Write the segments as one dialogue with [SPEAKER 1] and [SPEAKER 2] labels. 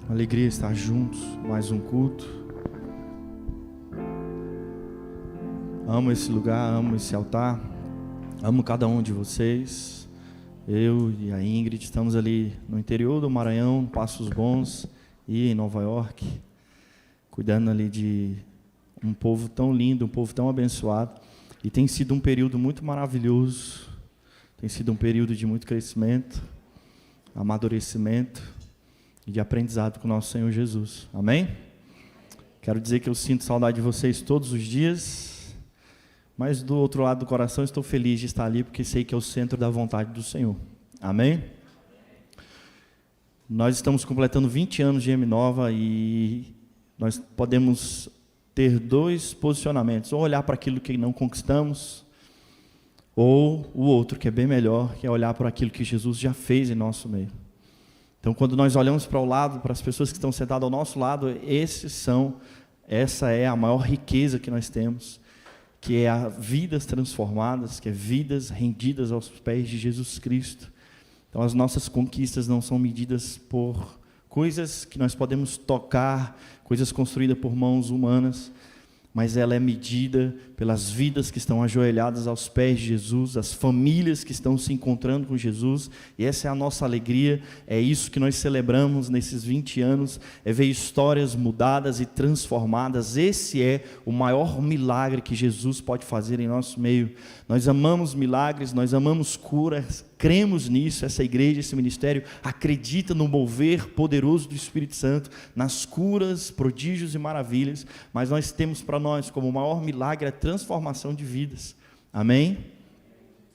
[SPEAKER 1] Uma alegria estar juntos, mais um culto. Amo esse lugar, amo esse altar, amo cada um de vocês. Eu e a Ingrid estamos ali no interior do Maranhão, em Passos Bons e em Nova York, cuidando ali de um povo tão lindo, um povo tão abençoado. E tem sido um período muito maravilhoso, tem sido um período de muito crescimento, amadurecimento e de aprendizado com o nosso Senhor Jesus. Amém? Quero dizer que eu sinto saudade de vocês todos os dias, mas do outro lado do coração estou feliz de estar ali, porque sei que é o centro da vontade do Senhor. Amém? Nós estamos completando 20 anos de M-Nova e nós podemos ter dois posicionamentos: ou olhar para aquilo que não conquistamos, ou o outro, que é bem melhor, que é olhar para aquilo que Jesus já fez em nosso meio. Então, quando nós olhamos para o lado, para as pessoas que estão sentadas ao nosso lado, essa é a maior riqueza que nós temos, que é a vidas transformadas, que é vidas rendidas aos pés de Jesus Cristo. Então, as nossas conquistas não são medidas por coisas que nós podemos tocar, coisas construídas por mãos humanas, mas ela é medida pelas vidas que estão ajoelhadas aos pés de Jesus, as famílias que estão se encontrando com Jesus, e essa é a nossa alegria, é isso que nós celebramos nesses 20 anos, é ver histórias mudadas e transformadas. Esse é o maior milagre que Jesus pode fazer em nosso meio. Nós amamos milagres, nós amamos curas, cremos nisso. Essa igreja, esse ministério acredita no mover poderoso do Espírito Santo, nas curas, prodígios e maravilhas, mas nós temos para nós como o maior milagre a transformação de vidas. Amém?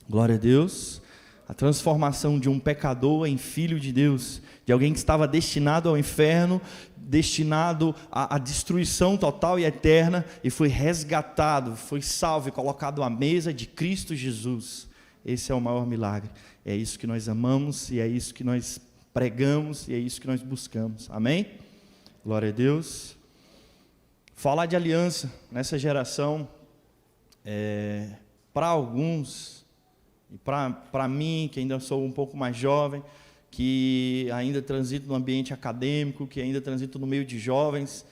[SPEAKER 1] Glória a Deus. A transformação de um pecador em filho de Deus, de alguém que estava destinado ao inferno, destinado à destruição total e eterna, e foi resgatado, foi salvo e colocado à mesa de Cristo Jesus. Esse é o maior milagre. É isso que nós amamos, e é isso que nós pregamos, e é isso que nós buscamos. Amém? Glória a Deus. Falar de aliança nessa geração, para alguns, e para mim, que ainda sou um pouco mais jovem, que ainda transito no ambiente acadêmico, que ainda transito no meio de jovens,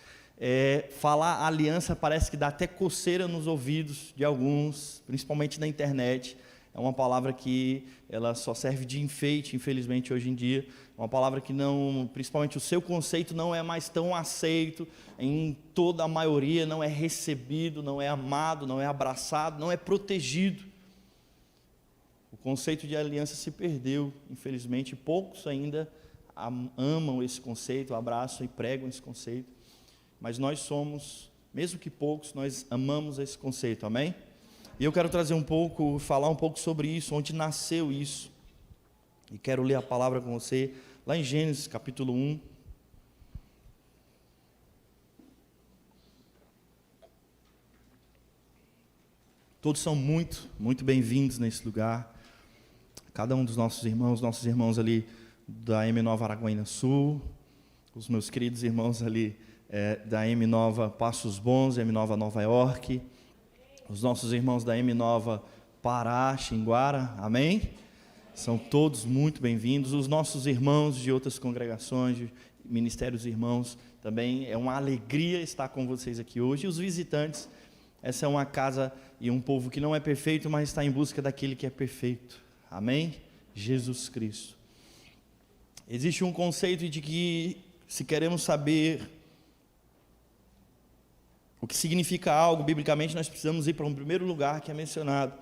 [SPEAKER 1] falar aliança parece que dá até coceira nos ouvidos de alguns, principalmente na internet. É uma palavra que ela só serve de enfeite, infelizmente, hoje em dia. É uma palavra que não, principalmente o seu conceito não é mais tão aceito, em toda a maioria não é recebido, não é amado, não é abraçado, não é protegido. O conceito de aliança se perdeu, infelizmente. Poucos ainda amam esse conceito, abraçam e pregam esse conceito. Mas nós somos, mesmo que poucos, nós amamos esse conceito, amém? E eu quero falar um pouco sobre isso, onde nasceu isso. E quero ler a palavra com você, lá em Gênesis capítulo 1. Todos são muito bem-vindos nesse lugar. Cada um dos nossos irmãos ali da M-Nova Araguaína Sul, os meus queridos irmãos ali da M-Nova Passos Bons, M-Nova Nova York, os nossos irmãos da M-Nova Pará, Xinguara, amém? São todos muito bem-vindos. Os nossos irmãos de outras congregações, de ministérios irmãos, também é uma alegria estar com vocês aqui hoje. E os visitantes, essa é uma casa e um povo que não é perfeito, mas está em busca daquele que é perfeito, amém? Jesus Cristo. Existe um conceito de que, se queremos saber o que significa algo biblicamente, nós precisamos ir para um primeiro lugar que é mencionado.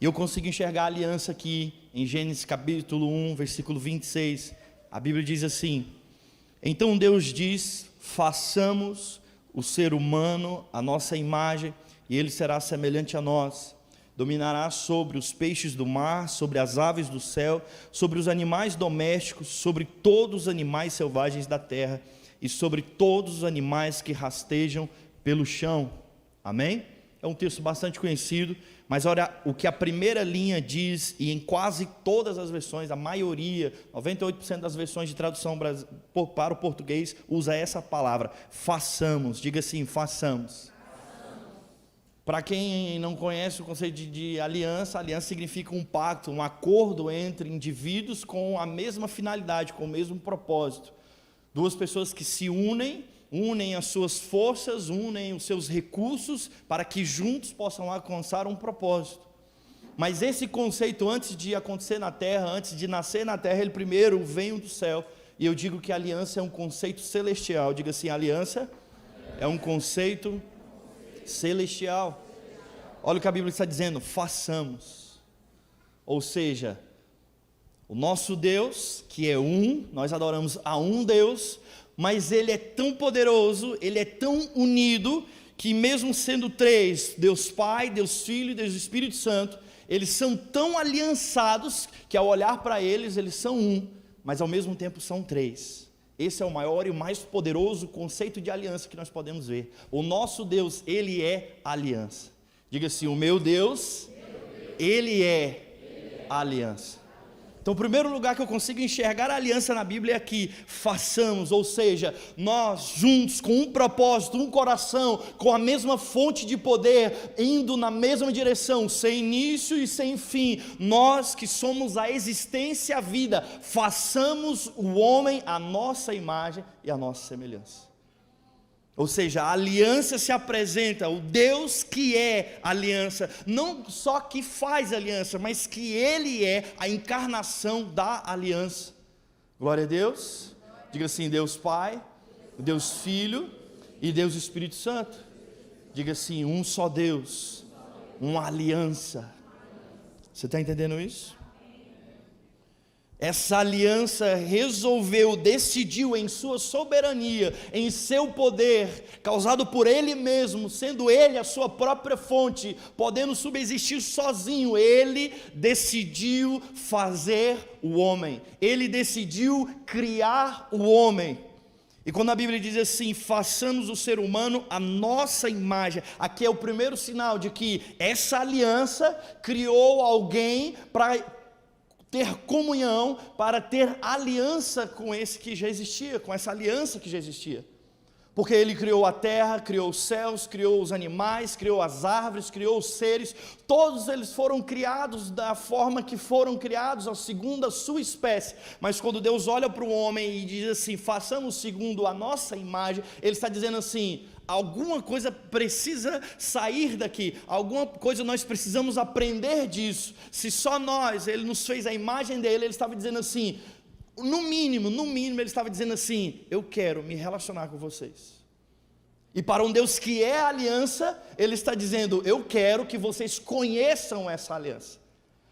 [SPEAKER 1] E eu consigo enxergar a aliança aqui em Gênesis capítulo 1, versículo 26. A Bíblia diz assim: então Deus diz, façamos o ser humano à nossa imagem, e ele será semelhante a nós. Dominará sobre os peixes do mar, sobre as aves do céu, sobre os animais domésticos, sobre todos os animais selvagens da terra, e sobre todos os animais que rastejam pelo chão. Amém? É um texto bastante conhecido, mas olha o que a primeira linha diz, e em quase todas as versões, a maioria, 98% das versões de tradução para o português, usa essa palavra, façamos. Diga assim, façamos. Para quem não conhece o conceito de aliança, aliança significa um pacto, um acordo entre indivíduos com a mesma finalidade, com o mesmo propósito. Duas pessoas que se unem as suas forças, unem os seus recursos, para que juntos possam alcançar um propósito. Mas esse conceito, antes de acontecer na terra, antes de nascer na terra, ele primeiro vem do céu. E eu digo que a aliança é um conceito celestial. Diga assim, aliança é um conceito celestial. Olha o que a Bíblia está dizendo, façamos. Ou seja, o nosso Deus, que é um, nós adoramos a um Deus, mas Ele é tão poderoso, Ele é tão unido, que mesmo sendo três, Deus Pai, Deus Filho e Deus Espírito Santo, eles são tão aliançados, que ao olhar para eles, eles são um, mas ao mesmo tempo são três. Esse é o maior e o mais poderoso conceito de aliança que nós podemos ver. O nosso Deus, Ele é aliança. Diga assim, o meu Deus, Ele é aliança. Então, o primeiro lugar que eu consigo enxergar a aliança na Bíblia é aqui, façamos, ou seja, nós juntos, com um propósito, um coração, com a mesma fonte de poder, indo na mesma direção, sem início e sem fim, nós que somos a existência e a vida, façamos o homem à nossa imagem e à nossa semelhança. Ou seja, a aliança se apresenta, o Deus que é aliança, não só que faz aliança, mas que Ele é a encarnação da aliança. Glória a Deus. Diga assim, Deus Pai, Deus Filho e Deus Espírito Santo. Diga assim, um só Deus, uma aliança. Você está entendendo isso? Essa aliança resolveu, decidiu em sua soberania, em seu poder, causado por Ele mesmo, sendo Ele a sua própria fonte, podendo subsistir sozinho, Ele decidiu fazer o homem, Ele decidiu criar o homem. E quando a Bíblia diz assim, façamos o ser humano a nossa imagem, aqui é o primeiro sinal de que essa aliança criou alguém para ter comunhão, para ter aliança com esse que já existia, com essa aliança que já existia. Porque Ele criou a terra, criou os céus, criou os animais, criou as árvores, criou os seres, todos eles foram criados da forma que foram criados, segundo a sua espécie. Mas quando Deus olha para o homem e diz assim, façamos segundo a nossa imagem, Ele está dizendo assim, alguma coisa precisa sair daqui, alguma coisa nós precisamos aprender disso. Se só nós, Ele nos fez a imagem dEle, Ele estava dizendo assim, no mínimo, Ele estava dizendo assim, eu quero me relacionar com vocês. E para um Deus que é aliança, Ele está dizendo, eu quero que vocês conheçam essa aliança.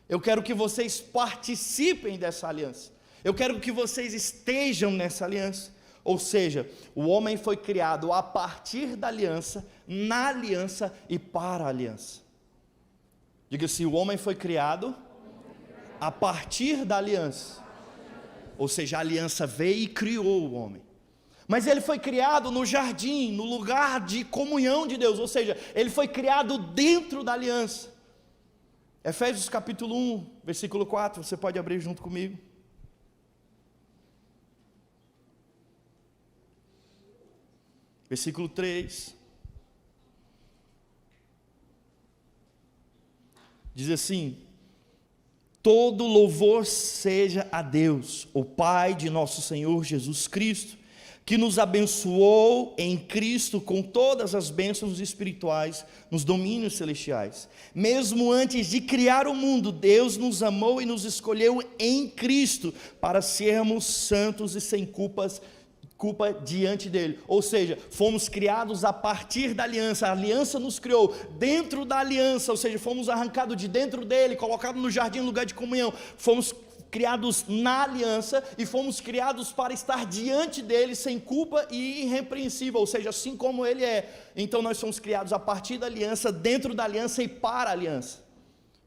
[SPEAKER 1] Eu quero que vocês participem dessa aliança. Eu quero que vocês estejam nessa aliança. Ou seja, o homem foi criado a partir da aliança, na aliança e para a aliança. Diga assim, o homem foi criado a partir da aliança. Ou seja, a aliança veio e criou o homem. Mas ele foi criado no jardim, no lugar de comunhão de Deus. Ou seja, ele foi criado dentro da aliança. Efésios capítulo 1, versículo 4, você pode abrir junto comigo. Versículo 3. Diz assim, todo louvor seja a Deus, o Pai de nosso Senhor Jesus Cristo, que nos abençoou em Cristo com todas as bênçãos espirituais nos domínios celestiais. Mesmo antes de criar o mundo, Deus nos amou e nos escolheu em Cristo para sermos santos e sem culpa diante dele. Ou seja, fomos criados a partir da aliança. A aliança nos criou dentro da aliança, ou seja, fomos arrancados de dentro dele, colocados no jardim, no lugar de comunhão. Fomos criados na aliança e fomos criados para estar diante dele sem culpa e irrepreensível, ou seja, assim como ele é. Então nós somos criados a partir da aliança, dentro da aliança e para a aliança.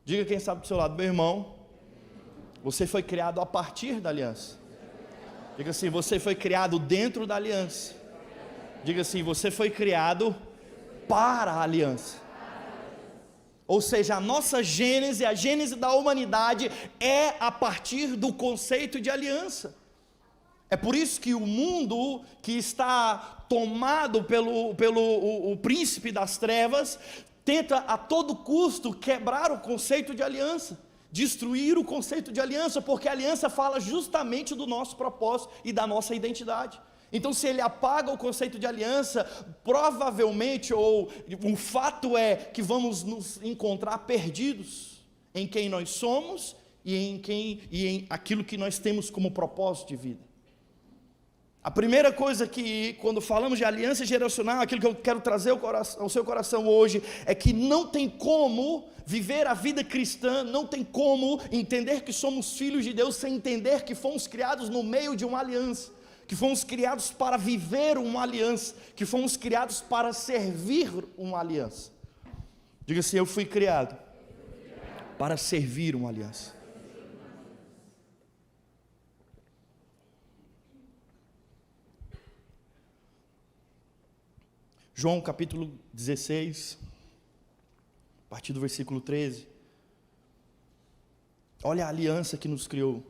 [SPEAKER 1] Diga quem sabe do seu lado, meu irmão, você foi criado a partir da aliança. Diga assim, você foi criado dentro da aliança. Diga assim, você foi criado para a aliança. Ou seja, a nossa gênese, a gênese da humanidade é a partir do conceito de aliança. É por isso que o mundo que está tomado pelo príncipe das trevas, tenta a todo custo quebrar o conceito de aliança, destruir o conceito de aliança, porque a aliança fala justamente do nosso propósito e da nossa identidade. Então, se ele apaga o conceito de aliança, provavelmente, ou o fato é que vamos nos encontrar perdidos em quem nós somos e em aquilo que nós temos como propósito de vida. A primeira coisa que, quando falamos de aliança geracional, aquilo que eu quero trazer ao seu coração hoje, é que não tem como viver a vida cristã, não tem como entender que somos filhos de Deus sem entender que fomos criados no meio de uma aliança, que fomos criados para viver uma aliança, que fomos criados para servir uma aliança. Diga assim: eu fui criado para servir uma aliança. João capítulo 16, a partir do versículo 13. Olha a aliança que nos criou.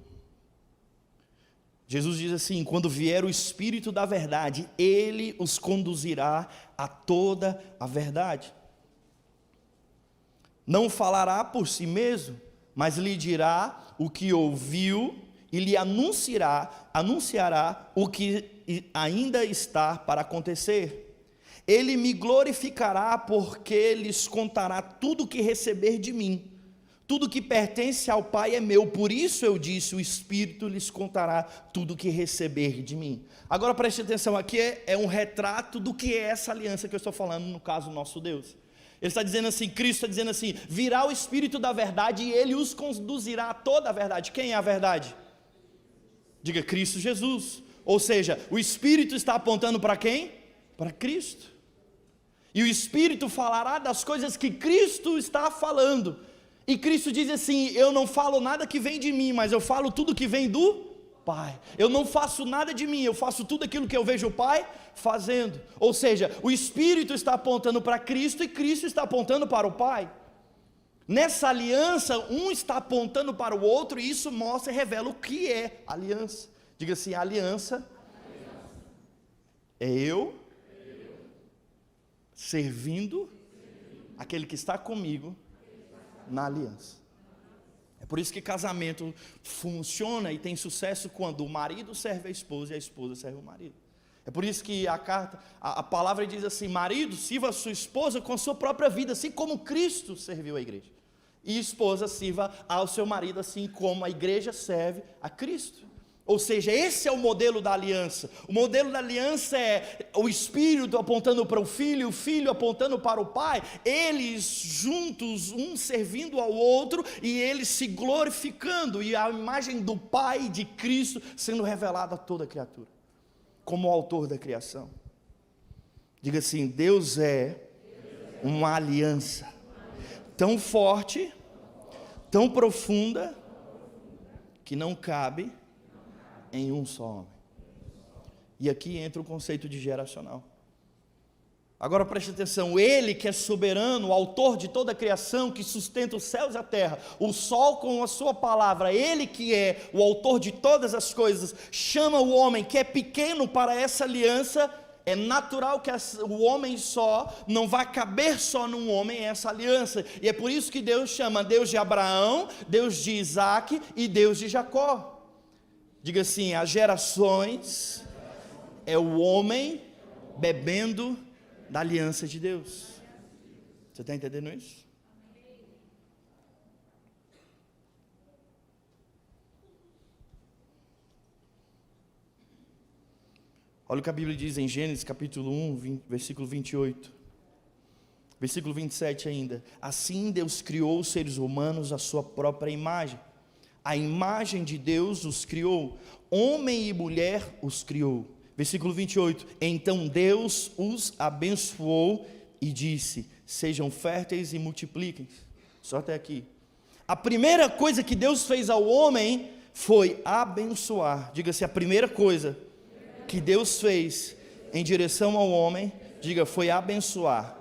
[SPEAKER 1] Jesus diz assim: quando vier o Espírito da verdade, Ele os conduzirá a toda a verdade. Não falará por si mesmo, mas lhe dirá o que ouviu e lhe anunciará o que ainda está para acontecer. Ele me glorificará, porque lhes contará tudo o que receber de mim. Tudo que pertence ao Pai é meu, por isso eu disse: o Espírito lhes contará tudo o que receber de mim. Agora preste atenção, aqui é um retrato do que é essa aliança que eu estou falando, no caso, nosso Deus. Ele está dizendo assim, Cristo está dizendo assim: virá o Espírito da verdade e Ele os conduzirá a toda a verdade. Quem é a verdade? Diga: Cristo Jesus. Ou seja, o Espírito está apontando para quem? Para Cristo. E o Espírito falará das coisas que Cristo está falando. E Cristo diz assim: eu não falo nada que vem de mim, mas eu falo tudo que vem do Pai. Eu não faço nada de mim, eu faço tudo aquilo que eu vejo o Pai fazendo. Ou seja, o Espírito está apontando para Cristo e Cristo está apontando para o Pai. Nessa aliança, um está apontando para o outro, e isso mostra e revela o que é aliança. Diga assim: aliança é eu servindo aquele que está comigo na aliança. É por isso que casamento funciona e tem sucesso quando o marido serve a esposa e a esposa serve o marido. É por isso que a palavra diz assim: marido, sirva a sua esposa com a sua própria vida, assim como Cristo serviu a igreja. E esposa, sirva ao seu marido assim como a igreja serve a Cristo. Ou seja, esse é o modelo da aliança. O modelo da aliança é o Espírito apontando para o Filho apontando para o Pai, eles juntos, um servindo ao outro, e eles se glorificando, e a imagem do Pai, de Cristo, sendo revelada a toda a criatura, como o autor da criação. Diga assim: Deus é uma aliança tão forte, tão profunda, que não cabe em um só homem. E aqui entra o conceito de geracional. Agora preste atenção: Ele que é soberano, o autor de toda a criação, que sustenta os céus e a terra, o sol com a sua palavra, Ele que é o autor de todas as coisas, chama o homem que é pequeno para essa aliança. É natural que o homem só, não vai caber só num homem essa aliança, e é por isso que Deus chama Deus de Abraão, Deus de Isaac e Deus de Jacó. Diga assim: as gerações é o homem bebendo da aliança de Deus. Você está entendendo isso? Olha o que a Bíblia diz em Gênesis capítulo 1, versículo 28. Versículo 27 ainda: assim Deus criou os seres humanos à sua própria imagem. A imagem de Deus os criou, homem e mulher os criou. Versículo 28, então Deus os abençoou e disse: sejam férteis e multipliquem. Só até aqui. A primeira coisa que Deus fez ao homem foi abençoar. Diga-se, a primeira coisa que Deus fez em direção ao homem, diga, foi abençoar.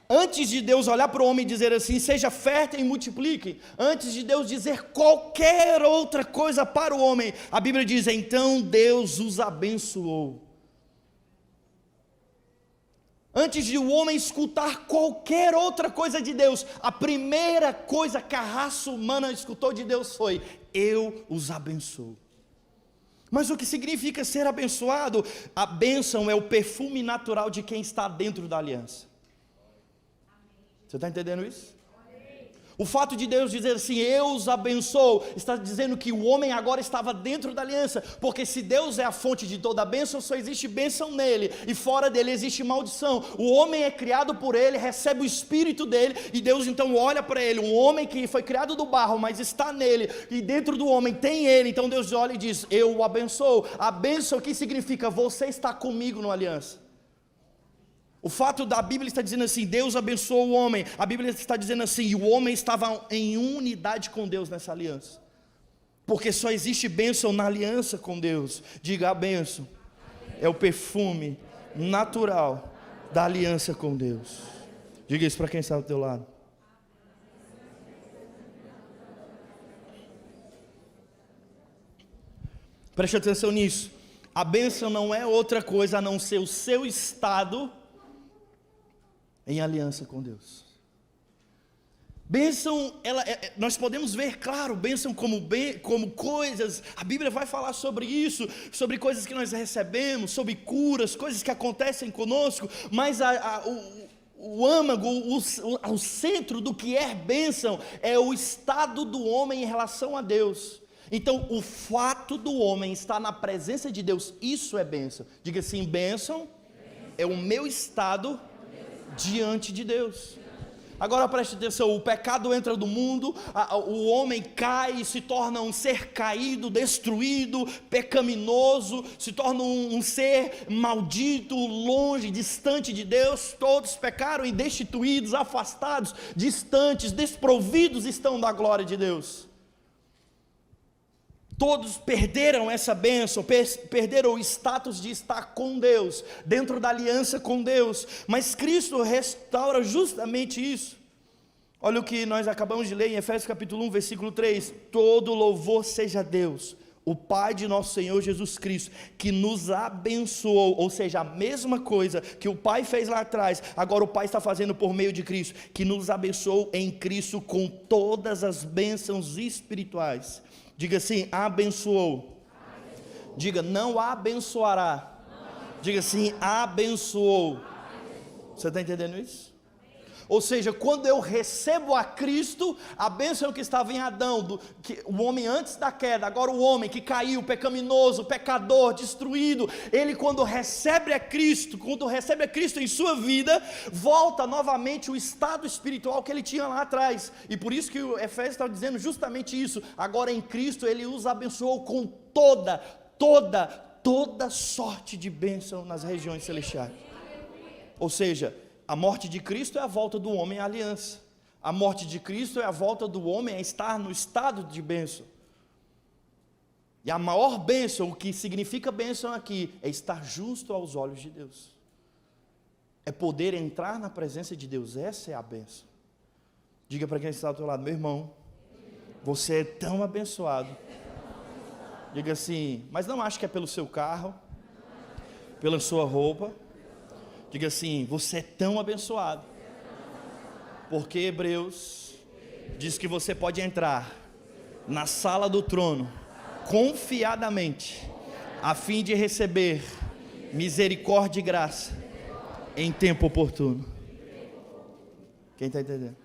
[SPEAKER 1] Antes de Deus olhar para o homem e dizer assim: seja fértil e multiplique, antes de Deus dizer qualquer outra coisa para o homem, a Bíblia diz: então Deus os abençoou. Antes de o homem escutar qualquer outra coisa de Deus, a primeira coisa que a raça humana escutou de Deus foi: eu os abençoo. Mas o que significa ser abençoado? A bênção é o perfume natural de quem está dentro da aliança. Você está entendendo isso? O fato de Deus dizer assim, eu os abençoo, está dizendo que o homem agora estava dentro da aliança, porque se Deus é a fonte de toda a bênção, só existe bênção nele, e fora dele existe maldição. O homem é criado por ele, recebe o espírito dele, e Deus então olha para ele, um homem que foi criado do barro, mas está nele, e dentro do homem tem ele, então Deus olha e diz, eu o abençoo. A bênção aqui significa, você está comigo na aliança. O fato da Bíblia está dizendo assim, Deus abençoou o homem, a Bíblia está dizendo assim, o homem estava em unidade com Deus nessa aliança, porque só existe bênção na aliança com Deus. Diga, a bênção é o perfume natural da aliança com Deus. Diga isso para quem está do teu lado. Preste atenção nisso, a bênção não é outra coisa a não ser o seu estado em aliança com Deus. Bênção, nós podemos ver, claro, bênção como coisas, a Bíblia vai falar sobre isso, sobre coisas que nós recebemos, sobre curas, coisas que acontecem conosco, mas o âmago, o centro do que é bênção, é o estado do homem em relação a Deus. Então, o fato do homem estar na presença de Deus, isso é bênção. Diga assim, bênção é o meu estado diante de Deus. Agora preste atenção, o pecado entra no mundo, o homem cai e se torna um ser caído, destruído, pecaminoso, se torna um ser maldito, longe, distante de Deus. Todos pecaram e destituídos, afastados, distantes, desprovidos estão da glória de Deus. Todos perderam essa bênção, perderam o status de estar com Deus, dentro da aliança com Deus, mas Cristo restaura justamente isso. Olha o que nós acabamos de ler em Efésios capítulo 1, versículo 3, todo louvor seja a Deus, o Pai de nosso Senhor Jesus Cristo, que nos abençoou, ou seja, a mesma coisa que o Pai fez lá atrás, agora o Pai está fazendo por meio de Cristo, que nos abençoou em Cristo com todas as bênçãos espirituais. Diga assim, abençoou. Diga, não abençoará. Diga assim, abençoou. Você está entendendo isso? Ou seja, quando eu recebo a Cristo, a bênção que estava em Adão, o homem antes da queda, agora o homem que caiu, pecaminoso, pecador, destruído, ele quando recebe a Cristo em sua vida, volta novamente o estado espiritual que ele tinha lá atrás. E por isso que o Efésios está dizendo justamente isso. Agora em Cristo ele os abençoou com toda sorte de bênção nas regiões celestiais. Ou seja, a morte de Cristo é a volta do homem à aliança. A morte de Cristo é a volta do homem a estar no estado de bênção. E a maior bênção, o que significa bênção aqui, é estar justo aos olhos de Deus. É poder entrar na presença de Deus. Essa é a bênção. Diga para quem está ao teu lado, meu irmão, você é tão abençoado. Diga assim, mas não acho que é pelo seu carro, pela sua roupa. Diga assim, você é tão abençoado, porque Hebreus diz que você pode entrar na sala do trono, confiadamente, a fim de receber misericórdia e graça, em tempo oportuno. Quem está entendendo?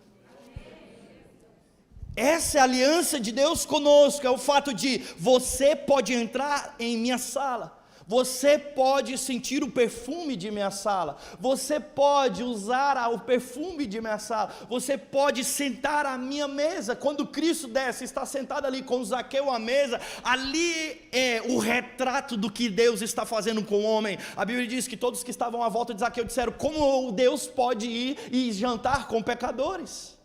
[SPEAKER 1] Essa é a aliança de Deus conosco, é o fato de você pode entrar em minha sala, você pode sentir o perfume de minha sala, você pode usar o perfume de minha sala, você pode sentar à minha mesa. Quando Cristo desce, está sentado ali com Zaqueu à mesa, ali é o retrato do que Deus está fazendo com o homem. A Bíblia diz que todos que estavam à volta de Zaqueu disseram, como Deus pode ir e jantar com pecadores?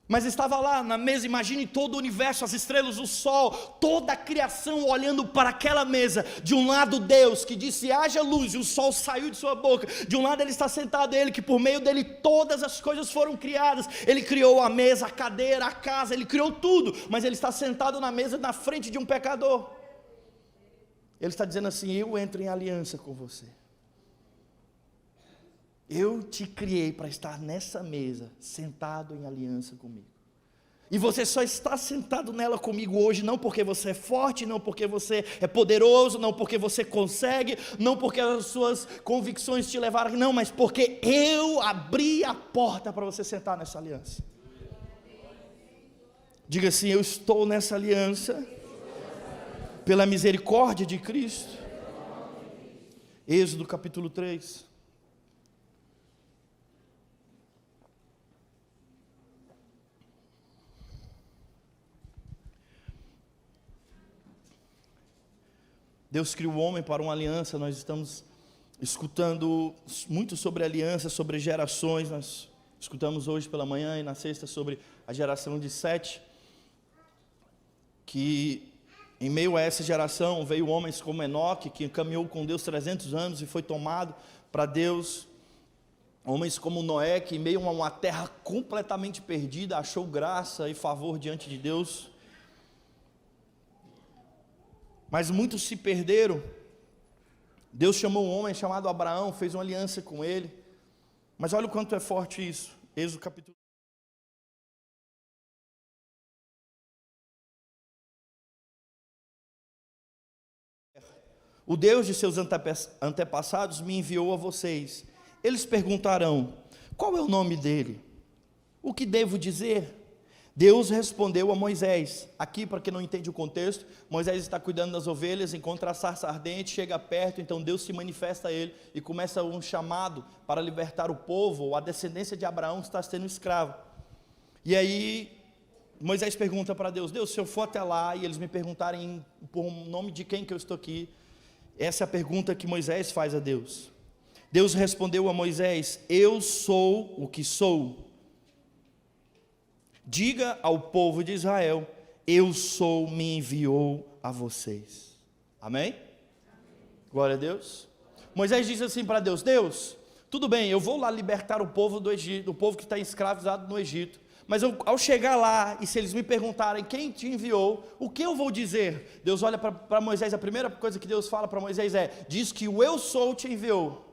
[SPEAKER 1] Mas estava lá na mesa, imagine todo o universo, as estrelas, o sol, toda a criação olhando para aquela mesa. De um lado Deus, que disse haja luz, e o sol saiu de sua boca. De um lado ele está sentado, ele que por meio dele todas as coisas foram criadas. Ele criou a mesa, a cadeira, a casa, ele criou tudo. Mas ele está sentado na mesa na frente de um pecador. Ele está dizendo assim, eu entro em aliança com você. Eu te criei para estar nessa mesa, sentado em aliança comigo. E você só está sentado nela comigo hoje, não porque você é forte, não porque você é poderoso, não porque você consegue, não porque as suas convicções te levaram, não, mas porque eu abri a porta para você sentar nessa aliança. Diga assim: eu estou nessa aliança pela misericórdia de Cristo. Êxodo capítulo 3. Deus criou o homem para uma aliança. Nós estamos escutando muito sobre aliança, sobre gerações. Nós escutamos hoje pela manhã e na sexta sobre a geração de Sete, que em meio a essa geração veio homens como Enoque, que caminhou com Deus 300 anos e foi tomado para Deus. Homens como Noé, que em meio a uma terra completamente perdida, achou graça e favor diante de Deus. Mas muitos se perderam. Deus chamou um homem chamado Abraão, fez uma aliança com ele. Mas olha o quanto é forte isso. Êxodo capítulo. O Deus de seus antepassados me enviou a vocês. Eles perguntarão: qual é o nome dele? O que devo dizer? Deus respondeu a Moisés. Aqui, para quem não entende o contexto, Moisés está cuidando das ovelhas, encontra a sarça ardente, chega perto, então Deus se manifesta a ele e começa um chamado para libertar o povo, a descendência de Abraão que está sendo escravo. E aí Moisés pergunta para Deus: Deus, se eu for até lá e eles me perguntarem por nome de quem que eu estou aqui, essa é a pergunta que Moisés faz a Deus. Deus respondeu a Moisés: eu sou o que sou. Diga ao povo de Israel: eu sou, me enviou a vocês. Amém? Glória a Deus. Moisés disse assim para Deus: Deus, tudo bem, eu vou lá libertar o povo do Egito, o povo que está escravizado no Egito, mas ao chegar lá, e se eles me perguntarem quem te enviou, o que eu vou dizer? Deus olha para Moisés, a primeira coisa que Deus fala para Moisés diz que o eu sou te enviou.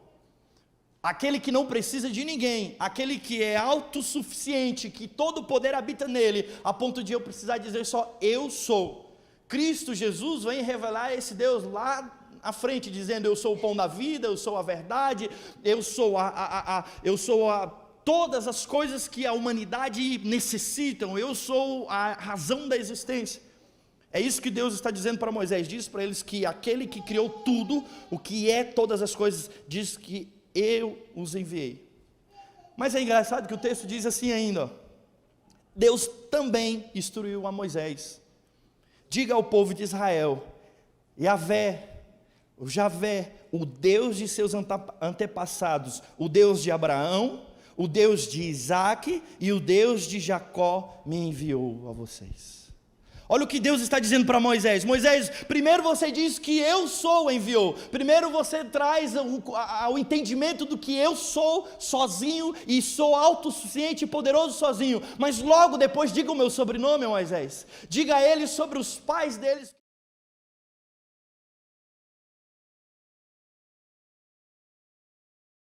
[SPEAKER 1] Aquele que não precisa de ninguém, aquele que é autossuficiente, que todo o poder habita nele, a ponto de eu precisar dizer só eu sou. Cristo Jesus vem revelar esse Deus lá à frente, dizendo: eu sou o pão da vida, eu sou a verdade, eu sou todas as coisas que a humanidade necessitam, eu sou a razão da existência. É isso que Deus está dizendo para Moisés. Diz para eles que aquele que criou tudo, o que é todas as coisas, diz que eu os enviei. Mas é engraçado que o texto diz assim ainda, ó: Deus também instruiu a Moisés: diga ao povo de Israel, Javé, o Deus de seus antepassados, o Deus de Abraão, o Deus de Isaac e o Deus de Jacó me enviou a vocês. Olha o que Deus está dizendo para Moisés: Moisés, primeiro você diz que eu sou enviou, primeiro você traz o entendimento do que eu sou sozinho e sou autossuficiente e poderoso sozinho, mas logo depois diga o meu sobrenome, Moisés, diga a eles sobre os pais deles,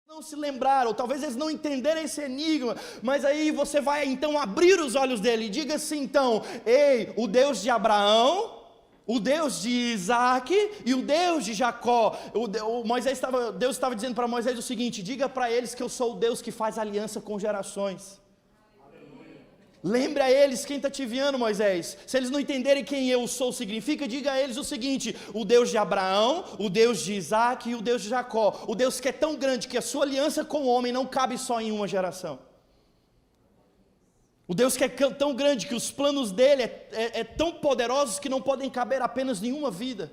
[SPEAKER 1] não se lembraram, ou talvez eles não entenderam esse enigma, mas aí você vai então abrir os olhos dele, e diga assim então: ei, o Deus de Abraão, o Deus de Isaac e o Deus de Jacó. Deus estava dizendo para Moisés o seguinte: diga para eles que eu sou o Deus que faz aliança com gerações. Lembre a eles quem está te enviando, Moisés. Se eles não entenderem quem eu sou significa, diga a eles o seguinte: o Deus de Abraão, o Deus de Isaac e o Deus de Jacó. O Deus que é tão grande que a sua aliança com o homem não cabe só em uma geração. O Deus que é tão grande que os planos dele é tão poderosos que não podem caber apenas em uma vida.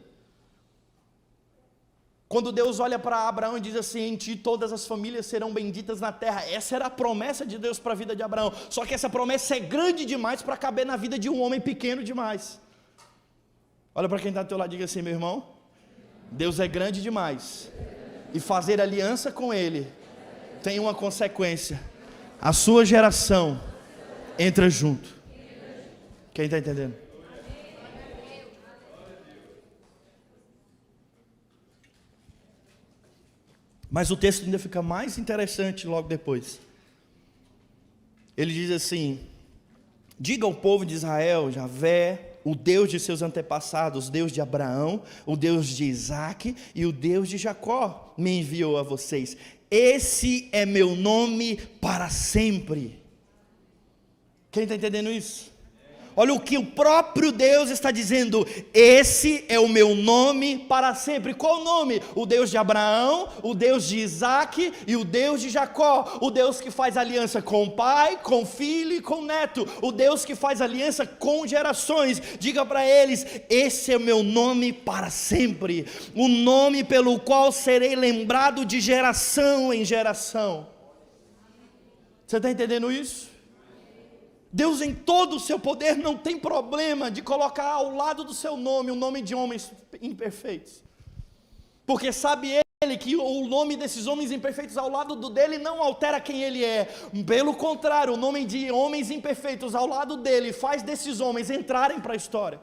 [SPEAKER 1] Quando Deus olha para Abraão e diz assim: em ti todas as famílias serão benditas na terra. Essa era a promessa de Deus para a vida de Abraão. Só que essa promessa é grande demais para caber na vida de um homem pequeno demais. Olha para quem está do teu lado e diga assim: meu irmão, Deus é grande demais, e fazer aliança com Ele tem uma consequência: a sua geração entra junto. Quem está entendendo? Mas o texto ainda fica mais interessante logo depois. Ele diz assim: Diga ao povo de Israel: Javé, o Deus de seus antepassados, o Deus de Abraão, o Deus de Isaque e o Deus de Jacó me enviou a vocês. Esse é meu nome para sempre. Quem está entendendo isso? Olha o que o próprio Deus está dizendo: esse é o meu nome para sempre. Qual o nome? O Deus de Abraão, o Deus de Isaque e o Deus de Jacó. O Deus que faz aliança com o pai, com o filho e com o neto. O Deus que faz aliança com gerações. Diga para eles: esse é o meu nome para sempre, o nome pelo qual serei lembrado de geração em geração. Você está entendendo isso? Deus, em todo o seu poder, não tem problema de colocar ao lado do seu nome o nome de homens imperfeitos, porque sabe Ele que o nome desses homens imperfeitos ao lado do dele não altera quem ele é. Pelo contrário, o nome de homens imperfeitos ao lado dele faz desses homens entrarem para a história.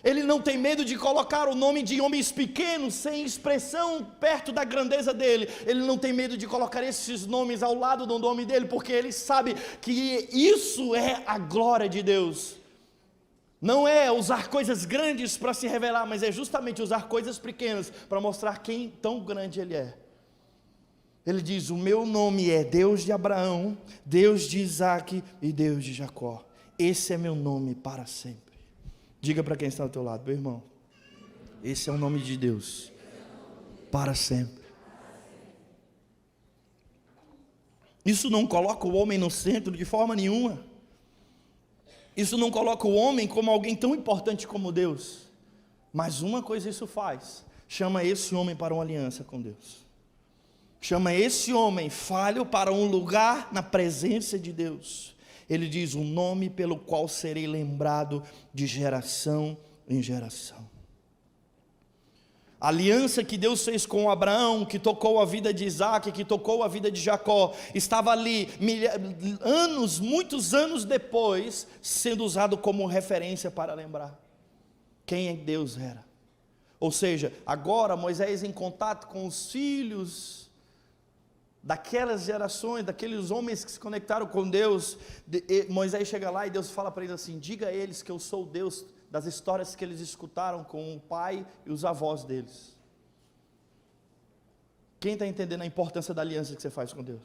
[SPEAKER 1] Ele não tem medo de colocar o nome de homens pequenos, sem expressão, perto da grandeza dele. Ele não tem medo de colocar esses nomes ao lado do nome dele, porque ele sabe que isso é a glória de Deus. Não é usar coisas grandes para se revelar, mas é justamente usar coisas pequenas para mostrar quem tão grande ele é. Ele diz: o meu nome é Deus de Abraão, Deus de Isaque e Deus de Jacó. Esse é meu nome para sempre. Diga para quem está ao teu lado: meu irmão, esse é o nome de Deus para sempre. Isso não coloca o homem no centro de forma nenhuma. Isso não coloca o homem como alguém tão importante como Deus. Mas uma coisa isso faz: chama esse homem para uma aliança com Deus. Chama esse homem falho para um lugar na presença de Deus. Ele diz: o nome pelo qual serei lembrado de geração em geração. A aliança que Deus fez com Abraão, que tocou a vida de Isaque, que tocou a vida de Jacó, estava ali anos, muitos anos depois, sendo usado como referência para lembrar quem Deus era. Ou seja, agora Moisés, em contato com os filhos daquelas gerações, daqueles homens que se conectaram com Deus, Moisés chega lá e Deus fala para eles assim: diga a eles que eu sou o Deus das histórias que eles escutaram com o pai e os avós deles. Quem está entendendo a importância da aliança que você faz com Deus?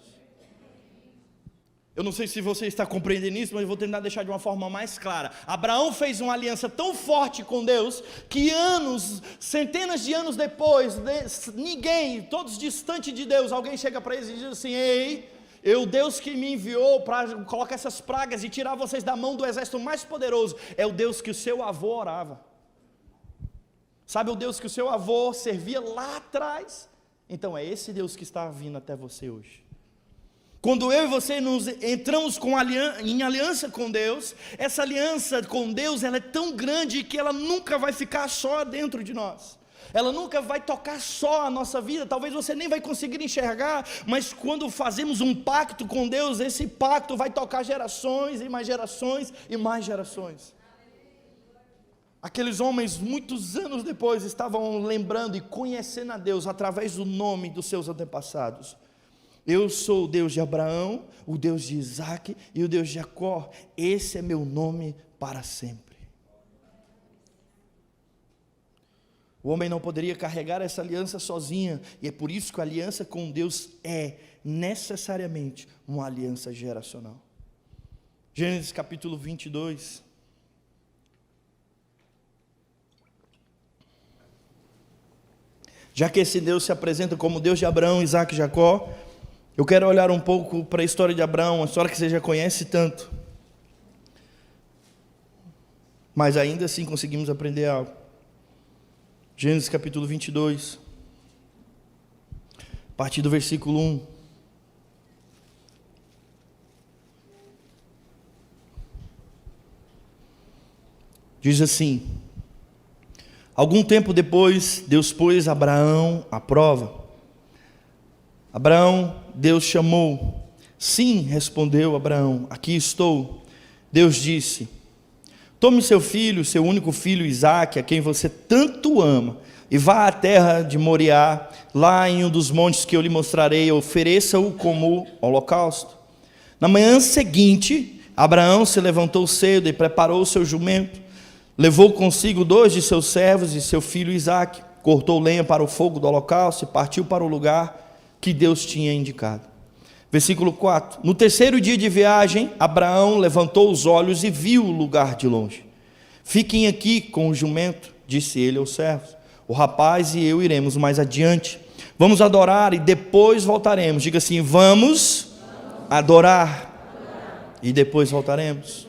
[SPEAKER 1] Eu não sei se você está compreendendo isso, mas eu vou tentar deixar de uma forma mais clara. Abraão fez uma aliança tão forte com Deus, que anos, centenas de anos depois, ninguém, todos distantes de Deus, alguém chega para eles e diz assim: ei, Deus que me enviou para colocar essas pragas e tirar vocês da mão do exército mais poderoso, é o Deus que o seu avô orava. Sabe o Deus que o seu avô servia lá atrás? Então é esse Deus que está vindo até você hoje. Quando eu e você nos entramos em aliança com Deus, essa aliança com Deus, ela é tão grande que ela nunca vai ficar só dentro de nós. Ela nunca vai tocar só a nossa vida. Talvez você nem vai conseguir enxergar, mas quando fazemos um pacto com Deus, esse pacto vai tocar gerações e mais gerações e mais gerações. Aqueles homens, muitos anos depois, estavam lembrando e conhecendo a Deus através do nome dos seus antepassados. Eu sou o Deus de Abraão, o Deus de Isaque e o Deus de Jacó. Esse é meu nome para sempre. O homem não poderia carregar essa aliança sozinha, e é por isso que a aliança com Deus é necessariamente uma aliança geracional. Gênesis capítulo 22. Já que esse Deus se apresenta como Deus de Abraão, Isaque e Jacó, eu quero olhar um pouco para a história de Abraão, uma história que você já conhece tanto. Mas ainda assim conseguimos aprender algo. Gênesis capítulo 22, a partir do versículo 1. Diz assim: algum tempo depois, Deus pôs Abraão à prova. Abraão, Deus chamou. Sim, respondeu Abraão, aqui estou. Deus disse: tome seu filho, seu único filho Isaque, a quem você tanto ama, e vá à terra de Moriá, lá em um dos montes que eu lhe mostrarei, ofereça-o como holocausto. Na manhã seguinte, Abraão se levantou cedo e preparou o seu jumento, levou consigo 2 de seus servos e seu filho Isaque, cortou lenha para o fogo do holocausto e partiu para o lugar que Deus tinha indicado. Versículo 4. No terceiro dia de viagem, Abraão levantou os olhos e viu o lugar de longe. Fiquem aqui com o jumento, disse ele aos servos. O rapaz e eu iremos mais adiante. Vamos adorar e depois voltaremos. Diga assim: vamos adorar e depois voltaremos.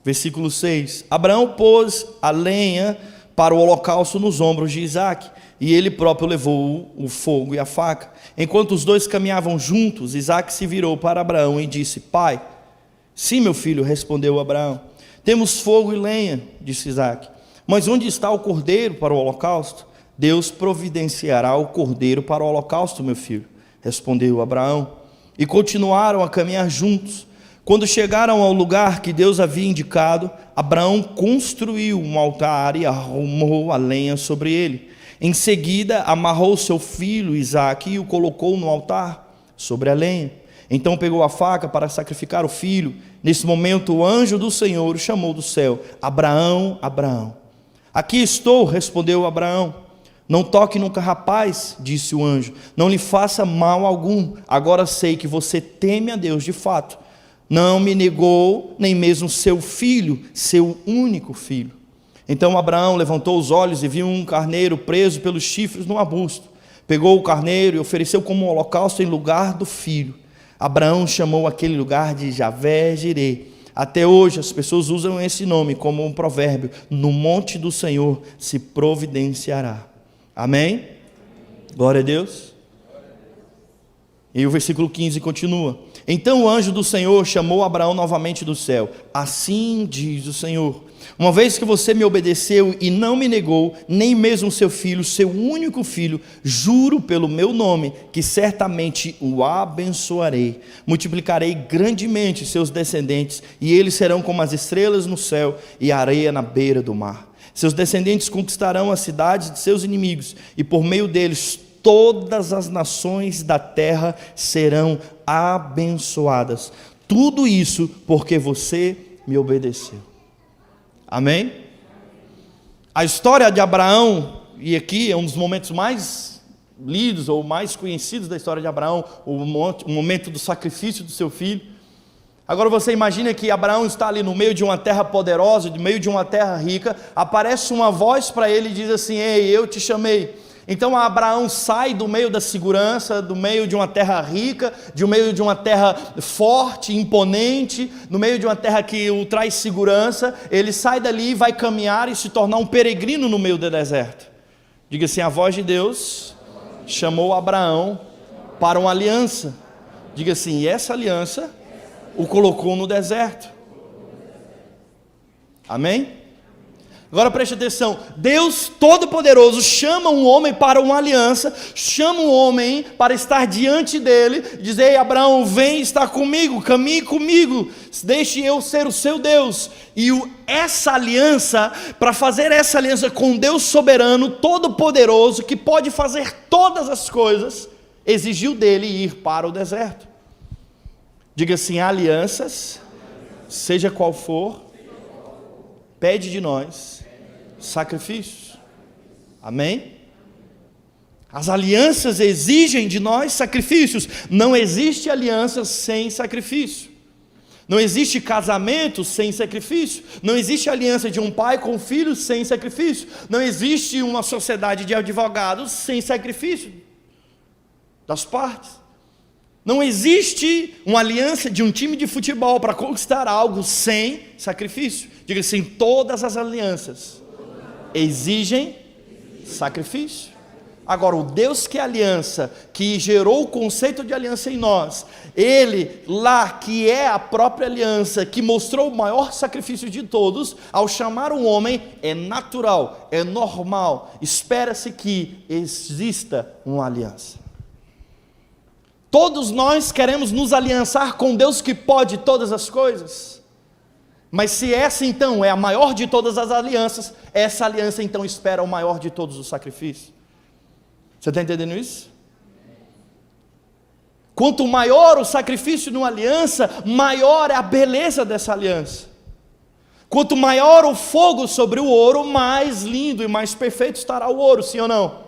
[SPEAKER 1] Versículo 6. Abraão pôs a lenha para o holocausto nos ombros de Isaque, e ele próprio levou o fogo e a faca. Enquanto os dois caminhavam juntos, Isaque se virou para Abraão e disse: Pai. Sim, meu filho, respondeu Abraão. Temos fogo e lenha, disse Isaque. Mas onde está o cordeiro para o holocausto? Deus providenciará o cordeiro para o holocausto, meu filho, respondeu Abraão. E continuaram a caminhar juntos. Quando chegaram ao lugar que Deus havia indicado, Abraão construiu um altar e arrumou a lenha sobre ele. Em seguida, amarrou seu filho Isaque e o colocou no altar, sobre a lenha. Então pegou a faca para sacrificar o filho. Nesse momento, o anjo do Senhor o chamou do céu: Abraão, Abraão. Aqui estou, respondeu Abraão. Não toque nunca, rapaz, disse o anjo. Não lhe faça mal algum. Agora sei que você teme a Deus de fato. Não me negou nem mesmo seu filho, seu único filho. Então Abraão levantou os olhos e viu um carneiro preso pelos chifres no arbusto. Pegou o carneiro e ofereceu como holocausto em lugar do filho. Abraão chamou aquele lugar de Javé-Jirê. Até hoje as pessoas usam esse nome como um provérbio: no monte do Senhor se providenciará. Amém? Glória a Deus. E o versículo 15 continua. Então o anjo do Senhor chamou Abraão novamente do céu. Assim diz o Senhor: uma vez que você me obedeceu e não me negou, nem mesmo seu filho, seu único filho, juro pelo meu nome, que certamente o abençoarei. Multiplicarei grandemente seus descendentes, e eles serão como as estrelas no céu e a areia na beira do mar. Seus descendentes conquistarão as cidades de seus inimigos, e por meio deles todas as nações da terra serão abençoadas. Tudo isso porque você me obedeceu. Amém? A história de Abraão, e aqui é um dos momentos mais lidos ou mais conhecidos da história de Abraão, o momento do sacrifício do seu filho. Agora você imagina que Abraão está ali no meio de uma terra poderosa, no meio de uma terra rica. Aparece uma voz para ele e diz assim: ei, eu te chamei. Então Abraão sai do meio da segurança, do meio de uma terra rica, do meio de uma terra forte, imponente, no meio de uma terra que o traz segurança. Ele sai dali e vai caminhar e se tornar um peregrino no meio do deserto. Diga assim: a voz de Deus chamou Abraão para uma aliança. Diga assim: e essa aliança o colocou no deserto. Amém? Agora preste atenção: Deus Todo-Poderoso chama um homem para uma aliança, chama um homem para estar diante dele, diz: ei Abraão, vem estar comigo, caminhe comigo, deixe eu ser o seu Deus. E essa aliança, para fazer essa aliança com Deus soberano, Todo-Poderoso, que pode fazer todas as coisas, exigiu dele ir para o deserto. Diga assim: alianças, seja qual for, pede de nós sacrifícios. Amém? As alianças exigem de nós sacrifícios. Não existe aliança sem sacrifício. Não existe casamento sem sacrifício. Não existe aliança de um pai com filho sem sacrifício. Não existe uma sociedade de advogados sem sacrifício das partes. Não existe uma aliança de um time de futebol para conquistar algo sem sacrifício. Diga assim: todas as alianças exigem sacrifício. Agora, o Deus que é aliança, que gerou o conceito de aliança em nós, Ele lá que é a própria aliança, que mostrou o maior sacrifício de todos, ao chamar um homem, é natural, é normal, espera-se que exista uma aliança. Todos nós queremos nos aliançar com Deus que pode todas as coisas. Mas se essa então é a maior de todas as alianças, essa aliança então espera o maior de todos os sacrifícios. Você está entendendo isso? Quanto maior o sacrifício numa aliança, maior é a beleza dessa aliança. Quanto maior o fogo sobre o ouro, mais lindo e mais perfeito estará o ouro, sim ou não?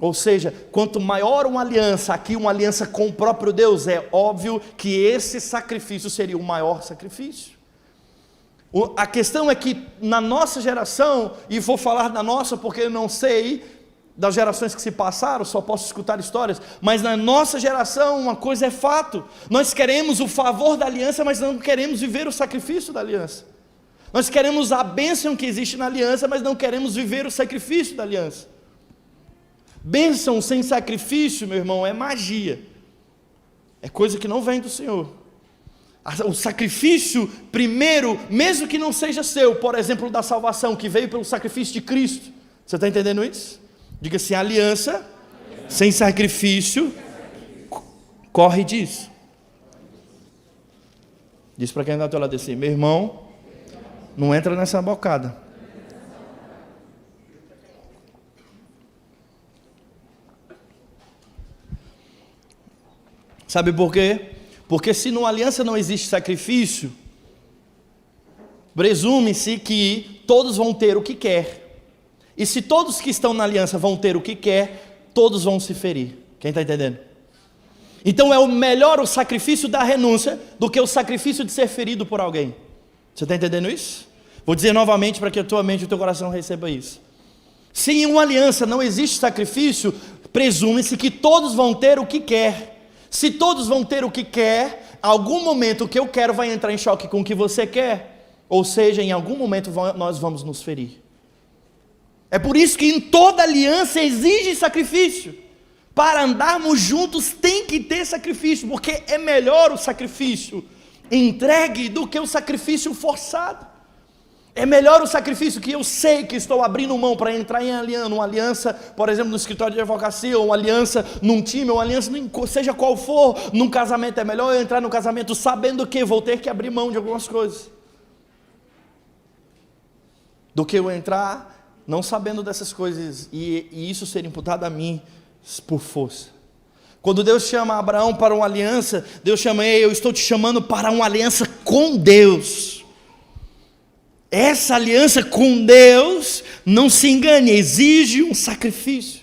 [SPEAKER 1] Ou seja, quanto maior uma aliança, aqui uma aliança com o próprio Deus, é óbvio que esse sacrifício seria o maior sacrifício. A questão é que na nossa geração, e vou falar da nossa porque eu não sei das gerações que se passaram, só posso escutar histórias, mas na nossa geração uma coisa é fato: nós queremos o favor da aliança, mas não queremos viver o sacrifício da aliança. Nós queremos a bênção que existe na aliança, mas não queremos viver o sacrifício da aliança. Bênção sem sacrifício, meu irmão, é magia, é coisa que não vem do Senhor. O sacrifício primeiro, mesmo que não seja seu, por exemplo, da salvação, que veio pelo sacrifício de Cristo, você está entendendo isso? Diga assim: aliança sem sacrifício corre disso. Diz para quem está ao teu lado assim: meu irmão, não entra nessa bocada. Sabe por quê? Porque se numa aliança não existe sacrifício, presume-se que todos vão ter o que quer. E se todos que estão na aliança vão ter o que quer, todos vão se ferir. Quem está entendendo? Então é melhor o sacrifício da renúncia do que o sacrifício de ser ferido por alguém. Você está entendendo isso? Vou dizer novamente para que a tua mente e o teu coração receba isso. Se em uma aliança não existe sacrifício, presume-se que todos vão ter o que quer. Se todos vão ter o que quer, em algum momento o que eu quero vai entrar em choque com o que você quer. Ou seja, em algum momento nós vamos nos ferir. É por isso que em toda aliança exige sacrifício. Para andarmos juntos tem que ter sacrifício, porque é melhor o sacrifício entregue do que o sacrifício forçado. É melhor o sacrifício que eu sei que estou abrindo mão para entrar em uma aliança, por exemplo, no escritório de advocacia, ou uma aliança num time, ou uma aliança, seja qual for, num casamento. É melhor eu entrar no casamento sabendo que vou ter que abrir mão de algumas coisas, do que eu entrar não sabendo dessas coisas, e isso ser imputado a mim por força. Quando Deus chama Abraão para uma aliança, Deus chama: ei, eu estou te chamando para uma aliança com Deus. Essa aliança com Deus, não se engane, exige um sacrifício.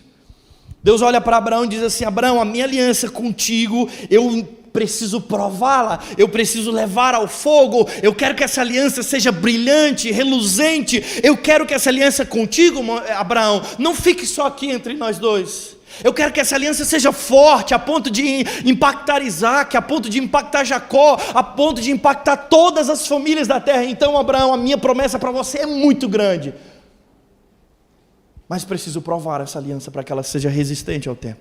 [SPEAKER 1] Deus olha para Abraão e diz assim: Abraão, a minha aliança contigo, eu preciso prová-la, eu preciso levar ao fogo, eu quero que essa aliança seja brilhante, reluzente, eu quero que essa aliança contigo, Abraão, não fique só aqui entre nós dois. Eu quero que essa aliança seja forte, a ponto de impactar Isaac, a ponto de impactar Jacó, a ponto de impactar todas as famílias da terra. Então, Abraão, a minha promessa para você é muito grande, mas preciso provar essa aliança para que ela seja resistente ao tempo.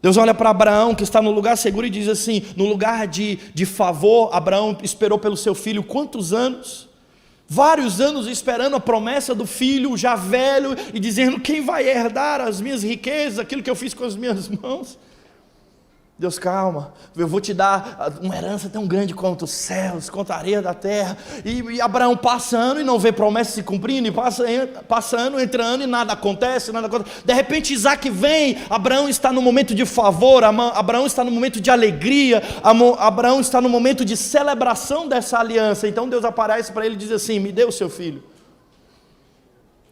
[SPEAKER 1] Deus olha para Abraão, que está no lugar seguro, e diz assim: no lugar de favor, Abraão esperou pelo seu filho quantos anos? Vários anos esperando a promessa do filho, já velho, e dizendo: quem vai herdar as minhas riquezas, aquilo que eu fiz com as minhas mãos? Deus, calma, eu vou te dar uma herança tão grande quanto os céus, quanto a areia da terra. E Abraão passando e não vê promessa se cumprindo, e passando, entrando e nada acontece. De repente Isaac vem, Abraão está no momento de favor, Abraão está no momento de alegria, Abraão está no momento de celebração dessa aliança. Então Deus aparece para ele e diz assim: me dê o seu filho,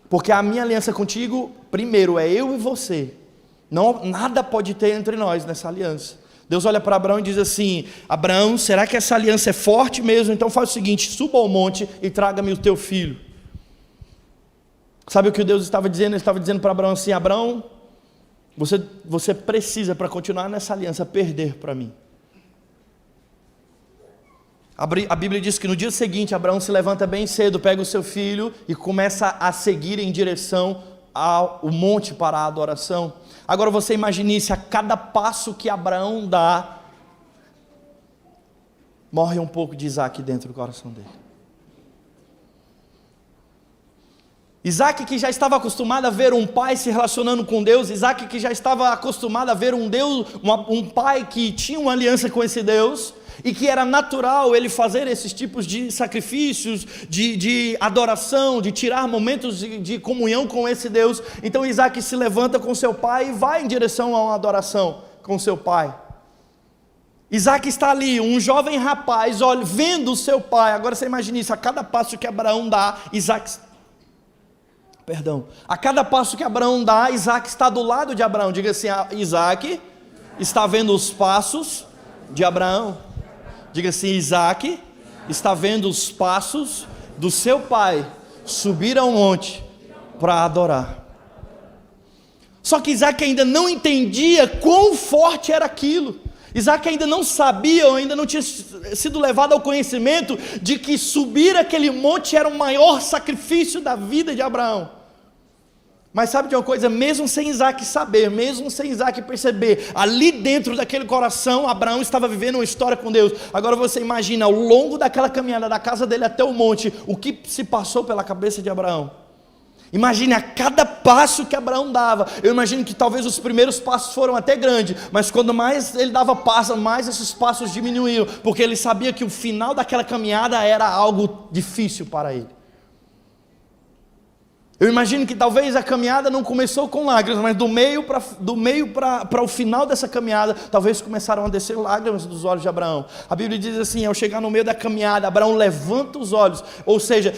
[SPEAKER 1] porque a minha aliança contigo, primeiro, é eu e você. Não, nada pode ter entre nós nessa aliança. Deus olha para Abraão e diz assim: Abraão, será que essa aliança é forte mesmo? Então faz o seguinte: suba ao monte e traga-me o teu filho. Sabe o que Deus estava dizendo? Ele estava dizendo para Abraão assim: Abraão, você precisa, para continuar nessa aliança, perder para mim. A Bíblia diz que no dia seguinte Abraão se levanta bem cedo, pega o seu filho e começa a seguir em direção ao monte para a adoração. Agora você imagine se a cada passo que Abraão dá, morre um pouco de Isaac dentro do coração dele. Isaac, que já estava acostumado a ver um pai se relacionando com Deus, Isaac que já estava acostumado a ver um Deus, um pai que tinha uma aliança com esse Deus, e que era natural ele fazer esses tipos de sacrifícios, de adoração, de tirar momentos de comunhão com esse Deus. Então Isaac se levanta com seu pai e vai em direção a uma adoração com seu pai. Isaac está ali, um jovem rapaz, olha, vendo o seu pai. Agora você imagina isso, a cada passo que Abraão dá, a cada passo que Abraão dá, Isaac está do lado de Abraão. Diga assim, Isaac está vendo os passos de Abraão. Diga assim, Isaac está vendo os passos do seu pai subir ao monte para adorar. Só que Isaac ainda não entendia quão forte era aquilo. Isaac ainda não sabia, ou ainda não tinha sido levado ao conhecimento de que subir aquele monte era o maior sacrifício da vida de Abraão. Mas sabe de uma coisa, mesmo sem Isaac saber, mesmo sem Isaac perceber, ali dentro daquele coração, Abraão estava vivendo uma história com Deus. Agora você imagina, ao longo daquela caminhada da casa dele até o monte, o que se passou pela cabeça de Abraão. Imagine a cada passo que Abraão dava. Eu imagino que talvez os primeiros passos foram até grandes, mas quando mais ele dava passo, mais esses passos diminuíam, porque ele sabia que o final daquela caminhada era algo difícil para ele. Eu imagino que talvez a caminhada não começou com lágrimas, mas do meio para o final dessa caminhada, talvez começaram a descer lágrimas dos olhos de Abraão. A Bíblia diz assim, ao chegar no meio da caminhada, Abraão levanta os olhos, ou seja,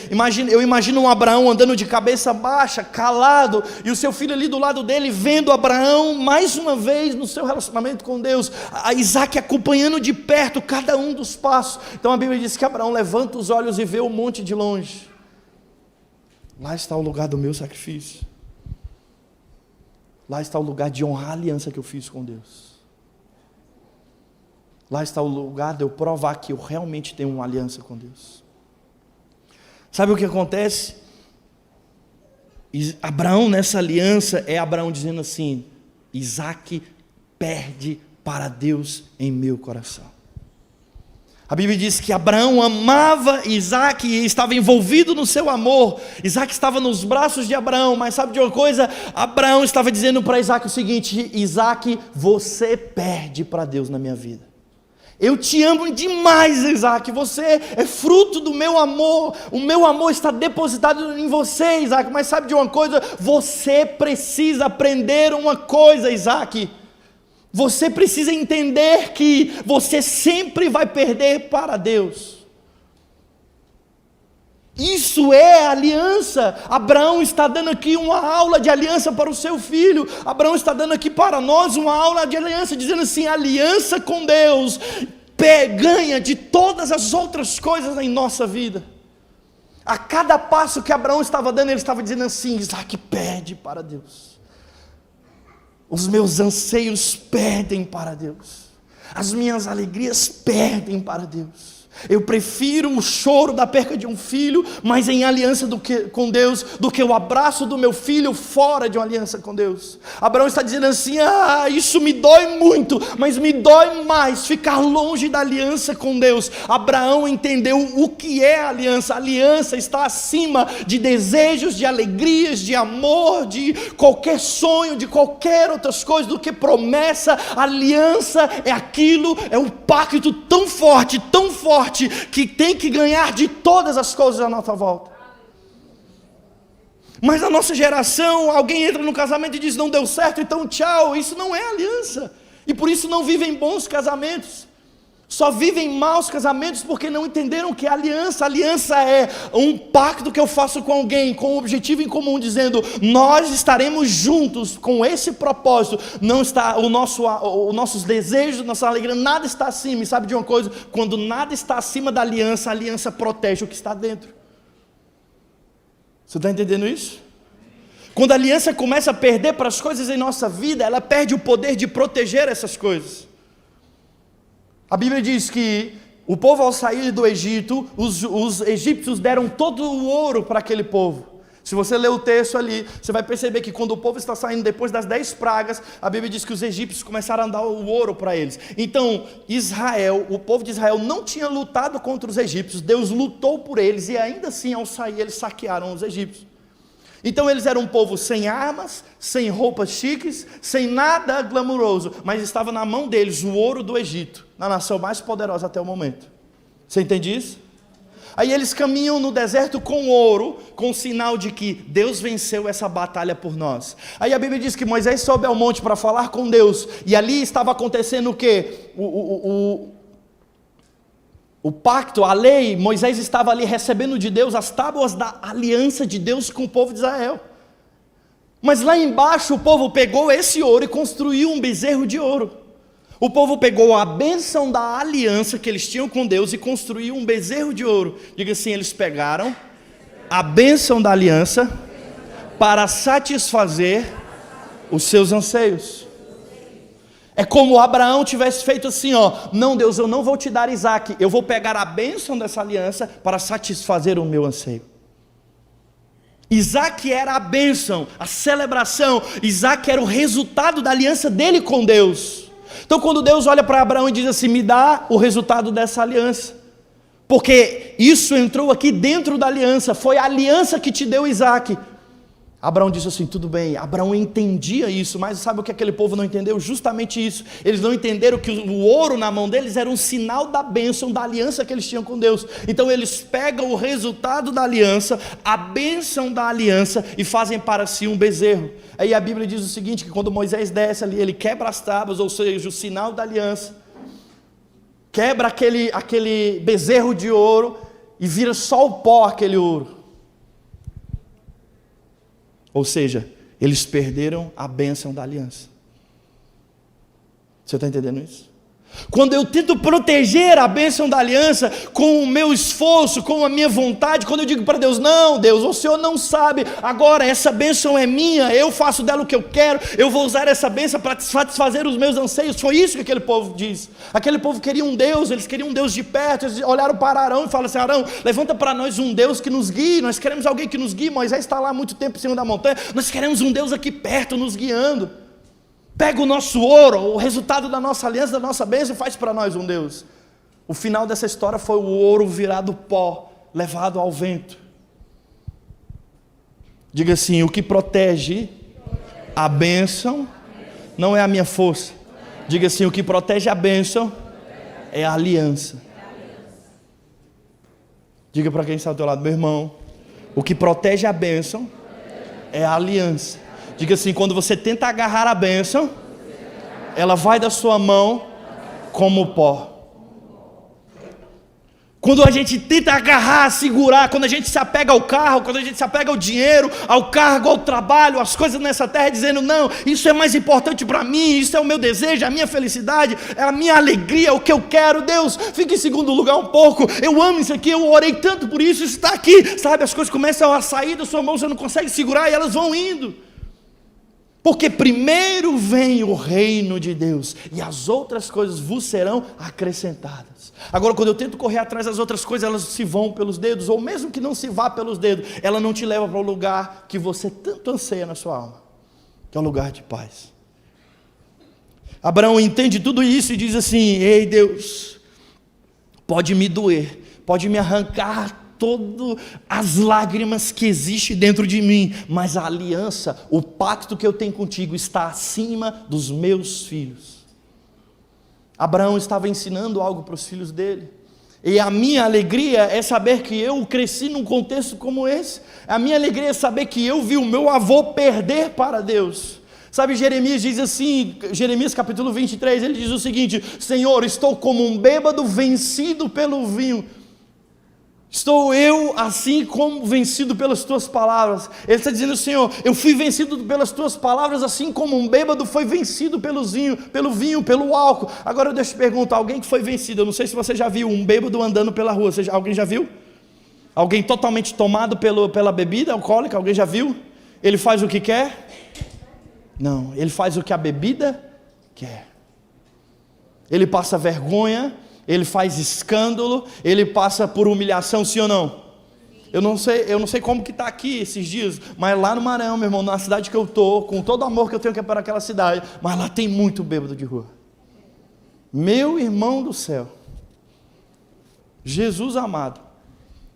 [SPEAKER 1] eu imagino um Abraão andando de cabeça baixa, calado, e o seu filho ali do lado dele, vendo Abraão, mais uma vez, no seu relacionamento com Deus, a Isaac acompanhando de perto cada um dos passos. Então a Bíblia diz que Abraão levanta os olhos e vê o monte de longe. Lá está o lugar do meu sacrifício. Lá está o lugar de honrar a aliança que eu fiz com Deus. Lá está o lugar de eu provar que eu realmente tenho uma aliança com Deus. Sabe o que acontece? Abraão nessa aliança é Abraão dizendo assim, Isaac perde para Deus em meu coração. A Bíblia diz que Abraão amava Isaac e estava envolvido no seu amor. Isaac estava nos braços de Abraão, mas sabe de uma coisa? Abraão estava dizendo para Isaac o seguinte, Isaac, você perde para Deus na minha vida. Eu te amo demais, Isaac, você é fruto do meu amor, o meu amor está depositado em você, Isaac, mas sabe de uma coisa? Você precisa aprender uma coisa, Isaac. Você precisa entender que você sempre vai perder para Deus. Isso é aliança. Abraão está dando aqui uma aula de aliança para o seu filho. Abraão está dando aqui para nós uma aula de aliança, dizendo assim, aliança com Deus ganha de todas as outras coisas em nossa vida. A cada passo que Abraão estava dando, ele estava dizendo assim, Isaac pede para Deus. Os meus anseios perdem para Deus. As minhas alegrias perdem para Deus. Eu prefiro o choro da perca de um filho, mas em aliança com Deus, do que o abraço do meu filho fora de uma aliança com Deus. Abraão está dizendo assim, isso me dói muito, mas me dói mais ficar longe da aliança com Deus. Abraão entendeu o que é a aliança. A aliança está acima de desejos, de alegrias, de amor, de qualquer sonho, de qualquer outras coisas, do que promessa. A aliança é aquilo, é um pacto tão forte, que tem que ganhar de todas as coisas à nossa volta. Mas na nossa geração, alguém entra no casamento e diz, não deu certo, então tchau. Isso não é aliança, e por isso não vivem bons casamentos. Só vivem maus casamentos porque não entenderam que a aliança é um pacto que eu faço com alguém, com um objetivo em comum, dizendo, nós estaremos juntos com esse propósito. Não está os nossos desejos, nossa alegria, nada está acima. E sabe de uma coisa? Quando nada está acima da aliança, a aliança protege o que está dentro. Você está entendendo isso? Quando a aliança começa a perder para as coisas em nossa vida, ela perde o poder de proteger essas coisas. A Bíblia diz que o povo, ao sair do Egito, os egípcios deram todo o ouro para aquele povo. Se você ler o texto ali, você vai perceber que quando o povo está saindo depois das 10 pragas, a Bíblia diz que os egípcios começaram a dar o ouro para eles. Então, o povo de Israel não tinha lutado contra os egípcios, Deus lutou por eles, e ainda assim, ao sair, eles saquearam os egípcios. Então eles eram um povo sem armas, sem roupas chiques, sem nada glamouroso, mas estava na mão deles o ouro do Egito, na nação mais poderosa até o momento. Você entende isso? Aí eles caminham no deserto com ouro, com o sinal de que Deus venceu essa batalha por nós. Aí a Bíblia diz que Moisés sobe ao monte para falar com Deus, e ali estava acontecendo o quê? O pacto, a lei. Moisés estava ali recebendo de Deus as tábuas da aliança de Deus com o povo de Israel. Mas lá embaixo o povo pegou esse ouro e construiu um bezerro de ouro. O povo pegou a bênção da aliança que eles tinham com Deus e construiu um bezerro de ouro. Diga assim, eles pegaram a bênção da aliança para satisfazer os seus anseios. É como Abraão tivesse feito assim, não, Deus, eu não vou te dar Isaac, eu vou pegar a bênção dessa aliança para satisfazer o meu anseio. Isaac era a bênção, a celebração. Isaac era o resultado da aliança dele com Deus. Então quando Deus olha para Abraão e diz assim, me dá o resultado dessa aliança, porque isso entrou aqui dentro da aliança, foi a aliança que te deu Isaac. Abraão disse assim, tudo bem. Abraão entendia isso, mas sabe o que aquele povo não entendeu? Justamente isso. Eles não entenderam que o ouro na mão deles era um sinal da bênção, da aliança que eles tinham com Deus. Então eles pegam o resultado da aliança, a bênção da aliança, e fazem para si um bezerro. Aí a Bíblia diz o seguinte, que quando Moisés desce ali, ele quebra as tábuas, ou seja, o sinal da aliança, quebra aquele bezerro de ouro, e vira só o pó aquele ouro. Ou seja, eles perderam a bênção da aliança. Você está entendendo isso? Quando eu tento proteger a bênção da aliança com o meu esforço, com a minha vontade, quando eu digo para Deus, não, Deus, o Senhor não sabe, agora essa bênção é minha, eu faço dela o que eu quero, eu vou usar essa bênção para satisfazer os meus anseios. Foi isso que aquele povo diz. Aquele povo queria um Deus, eles queriam um Deus de perto. Eles olharam para Arão e falaram assim, Arão, levanta para nós um Deus que nos guie, nós queremos alguém que nos guie. Moisés está lá há muito tempo em cima da montanha, nós queremos um Deus aqui perto nos guiando. Pega o nosso ouro, o resultado da nossa aliança, da nossa bênção, e faz para nós um Deus. O final dessa história foi o ouro virado pó, levado ao vento. Diga assim, o que protege a bênção não é a minha força. Diga assim, o que protege a bênção é a aliança. Diga para quem está ao teu lado, meu irmão, o que protege a bênção é a aliança. Diga assim, quando você tenta agarrar a bênção, ela vai da sua mão como pó. Quando a gente tenta agarrar, segurar, quando a gente se apega ao carro, quando a gente se apega ao dinheiro, ao cargo, ao trabalho, às coisas nessa terra, dizendo, não, isso é mais importante para mim, isso é o meu desejo, a minha felicidade, é a minha alegria, o que eu quero. Deus, fica em segundo lugar um pouco, eu amo isso aqui, eu orei tanto por isso, isso está aqui, sabe, as coisas começam a sair da sua mão, você não consegue segurar e elas vão indo. Porque primeiro vem o reino de Deus, e as outras coisas vos serão acrescentadas. Agora, quando eu tento correr atrás das outras coisas, elas se vão pelos dedos, ou mesmo que não se vá pelos dedos, ela não te leva para o lugar que você tanto anseia na sua alma, que é o lugar de paz. Abraão entende tudo isso e diz assim, ei Deus, pode me doer, pode me arrancar todas as lágrimas que existem dentro de mim, mas a aliança, o pacto que eu tenho contigo está acima dos meus filhos. Abraão estava ensinando algo para os filhos dele, e a minha alegria é saber que eu cresci num contexto como esse. A minha alegria é saber que eu vi o meu avô perder para Deus. Sabe, Jeremias diz assim, Jeremias capítulo 23, ele diz o seguinte, Senhor, estou como um bêbado vencido pelo vinho. Estou eu assim como vencido pelas tuas palavras. Ele está dizendo, Senhor, eu fui vencido pelas tuas palavras, assim como um bêbado foi vencido pelo vinho, pelo álcool. Agora deixa eu te perguntar, alguém que foi vencido, eu não sei se você já viu um bêbado andando pela rua, alguém já viu? Alguém totalmente tomado pela bebida alcoólica, alguém já viu? Ele faz o que quer? Não, ele faz o que a bebida quer. Ele passa vergonha, ele faz escândalo, ele passa por humilhação, sim ou não? Eu não sei como que está aqui esses dias, mas lá no Maranhão, meu irmão, na cidade que eu estou, com todo o amor que eu tenho que é para aquela cidade, mas lá tem muito bêbado de rua. Meu irmão do céu, Jesus amado,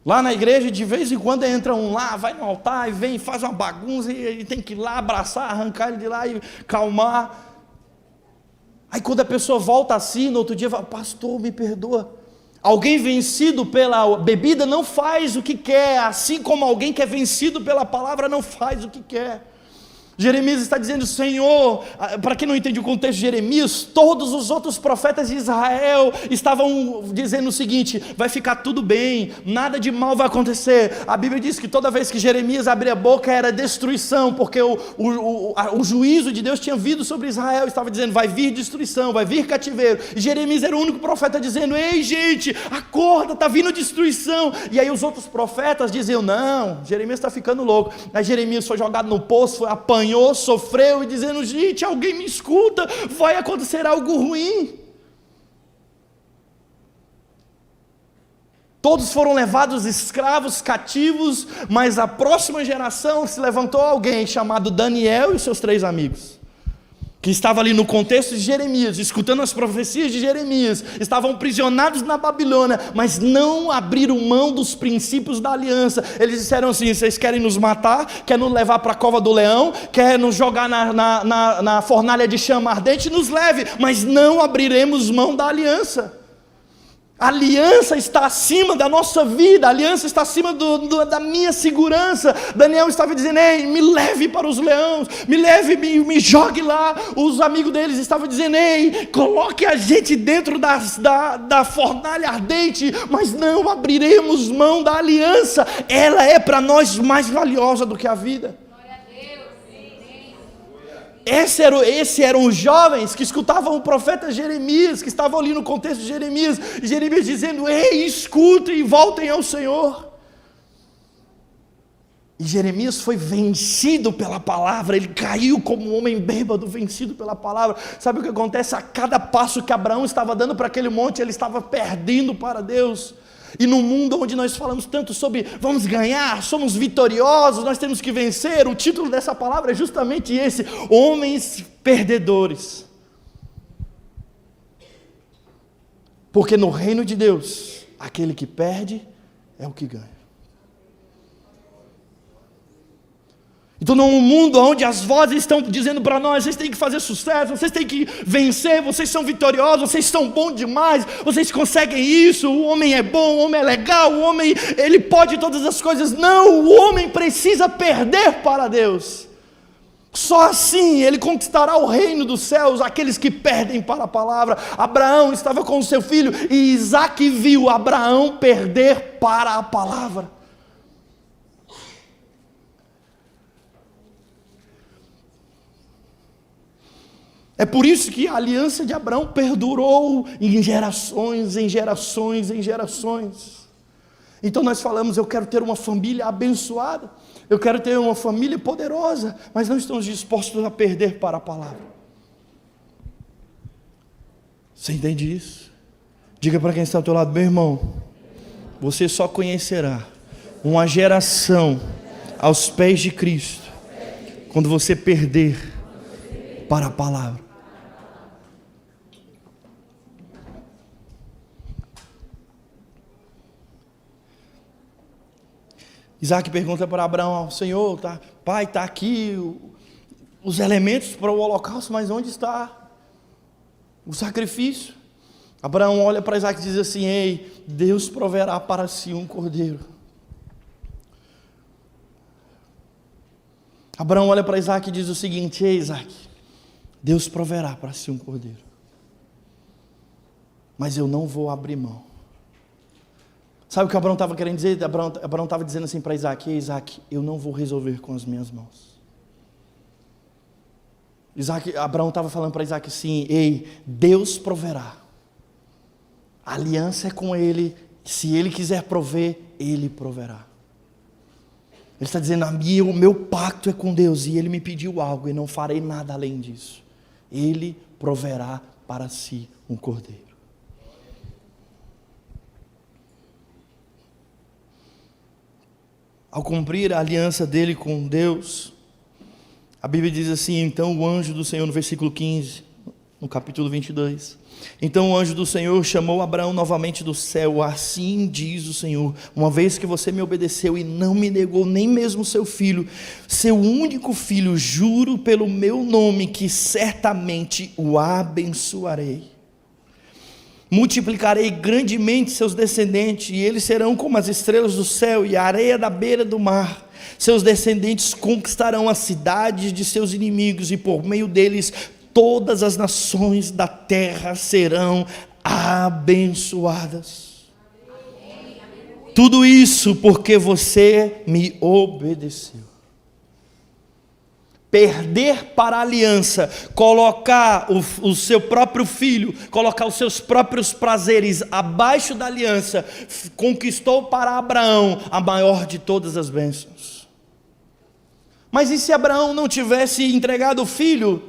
[SPEAKER 1] lá na igreja de vez em quando entra um lá, vai no altar e vem, faz uma bagunça e tem que ir lá abraçar, arrancar ele de lá e calmar. Aí quando a pessoa volta assim, no outro dia fala, pastor, me perdoa, Alguém vencido pela bebida não faz o que quer, assim como alguém que é vencido pela palavra não faz o que quer. Jeremias está dizendo: Senhor, para quem não entende o contexto de Jeremias, todos os outros profetas de Israel estavam dizendo o seguinte: vai ficar tudo bem, nada de mal vai acontecer. A Bíblia diz que toda vez que Jeremias abria a boca era destruição, porque o juízo de Deus tinha vindo sobre Israel, estava dizendo: vai vir destruição, vai vir cativeiro. E Jeremias era o único profeta dizendo: ei gente, acorda, está vindo destruição. E aí os outros profetas diziam: não, Jeremias está ficando louco. Aí Jeremias foi jogado no poço, foi apanhado, sofreu, e dizendo: gente, alguém me escuta, vai acontecer algo ruim. Todos foram levados escravos, cativos, mas a próxima geração se levantou alguém chamado Daniel e seus 3 amigos, que estava ali no contexto de Jeremias, escutando as profecias de Jeremias, estavam aprisionados na Babilônia, mas não abriram mão dos princípios da aliança. Eles disseram assim: vocês querem nos matar, querem nos levar para a cova do leão, querem nos jogar na fornalha de chama ardente, nos leve, mas não abriremos mão da aliança. A aliança está acima da nossa vida, a aliança está acima da minha segurança. Daniel estava dizendo: ei, me leve para os leões, me leve, me jogue lá. Os amigos deles estavam dizendo: ei, coloque a gente dentro da fornalha ardente, mas não abriremos mão da aliança, ela é para nós mais valiosa do que a vida. Esses eram os jovens que escutavam o profeta Jeremias, que estavam ali no contexto de Jeremias, e Jeremias dizendo: ei, escutem e voltem ao Senhor. E Jeremias foi vencido pela palavra, ele caiu como um homem bêbado, vencido pela palavra. Sabe o que acontece? A cada passo que Abraão estava dando para aquele monte, ele estava perdendo para Deus. E no mundo onde nós falamos tanto sobre vamos ganhar, somos vitoriosos, nós temos que vencer, o título dessa palavra é justamente esse: homens perdedores. Porque no reino de Deus, aquele que perde é o que ganha. Então, num mundo onde as vozes estão dizendo para nós: vocês têm que fazer sucesso, vocês têm que vencer, vocês são vitoriosos, vocês são bons demais, vocês conseguem isso, o homem é bom, o homem é legal, o homem, ele pode todas as coisas. Não, o homem precisa perder para Deus. Só assim ele conquistará o reino dos céus, aqueles que perdem para a palavra. Abraão estava com o seu filho e Isaque viu Abraão perder para a palavra. É por isso que a aliança de Abraão perdurou em gerações, em gerações, em gerações. Então nós falamos: eu quero ter uma família abençoada, eu quero ter uma família poderosa, mas não estamos dispostos a perder para a palavra. Você entende isso? Diga para quem está ao teu lado: meu irmão, você só conhecerá uma geração aos pés de Cristo quando você perder para a palavra. Isaque pergunta para Abraão: Senhor, pai, está aqui os elementos para o holocausto, mas onde está o sacrifício? Abraão olha para Isaque e diz assim: ei, Deus proverá para si um cordeiro. Abraão olha para Isaque e diz o seguinte: ei, Isaque, Deus proverá para si um cordeiro, mas eu não vou abrir mão. Sabe o que Abraão estava querendo dizer? Abraão estava dizendo assim para Isaque: ei, Isaque, eu não vou resolver com as minhas mãos. Abraão estava falando para Isaque assim: ei, Deus proverá, a aliança é com Ele, se Ele quiser prover, Ele proverá. Ele está dizendo: o meu pacto é com Deus, e Ele me pediu algo, e não farei nada além disso. Ele proverá para si um cordeiro. Ao cumprir a aliança dele com Deus, a Bíblia diz assim: então o anjo do Senhor, no versículo 15, no capítulo 22, então o anjo do Senhor chamou Abraão novamente do céu: assim diz o Senhor, uma vez que você me obedeceu e não me negou nem mesmo seu filho, seu único filho, juro pelo meu nome que certamente o abençoarei. multiplicarei grandemente seus descendentes, e eles serão como as estrelas do céu e a areia da beira do mar. Seus descendentes conquistarão as cidades de seus inimigos, e por meio deles todas as nações da terra serão abençoadas. Tudo isso porque você me obedeceu. Perder para a aliança, colocar o seu próprio filho, colocar os seus próprios prazeres abaixo da aliança, conquistou para Abraão a maior de todas as bênçãos. Mas e se Abraão não tivesse entregado o filho?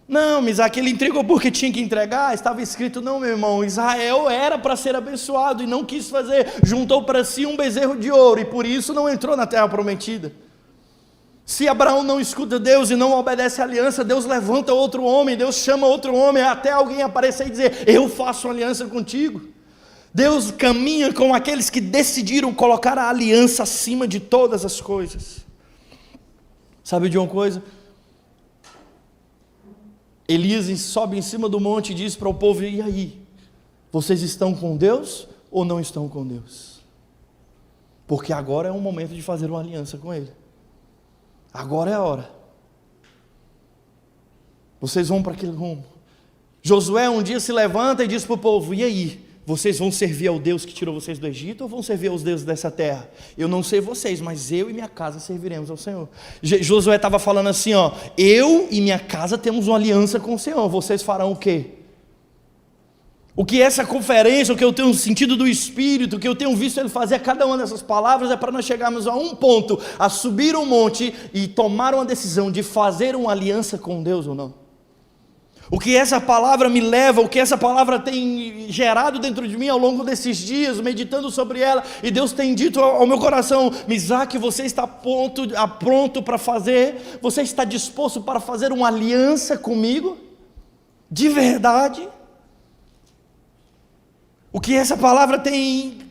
[SPEAKER 1] Não, Isaac, ele entregou porque tinha que entregar. Estava escrito, não, meu irmão, Israel era para ser abençoado e não quis fazer, juntou para si um bezerro de ouro e por isso não entrou na terra prometida. Se Abraão não escuta Deus e não obedece à aliança, Deus levanta outro homem, Deus chama outro homem, até alguém aparecer e dizer, eu faço aliança contigo. Deus caminha com aqueles que decidiram colocar a aliança acima de todas as coisas. Sabe de uma coisa? Elias sobe em cima do monte e diz para o povo, e aí? Vocês estão com Deus ou não estão com Deus? Porque agora é o momento de fazer uma aliança com Ele. Agora é a hora. Vocês vão para aquele rumo. Josué um dia se levanta e diz para o povo, e aí? Vocês vão servir ao Deus que tirou vocês do Egito ou vão servir aos deuses dessa terra? Eu não sei vocês, mas eu e minha casa serviremos ao Senhor. Josué estava falando assim, ó, eu e minha casa temos uma aliança com o Senhor, vocês farão o quê? O que essa conferência, o que eu tenho sentido do Espírito, o que eu tenho visto Ele fazer a cada uma dessas palavras é para nós chegarmos a um ponto, a subir um monte e tomar uma decisão de fazer uma aliança com Deus ou não. O que essa palavra me leva, o que essa palavra tem gerado dentro de mim ao longo desses dias, meditando sobre ela, e Deus tem dito ao meu coração, Isaac, você está pronto para fazer, você está disposto para fazer uma aliança comigo? De verdade? O que essa palavra tem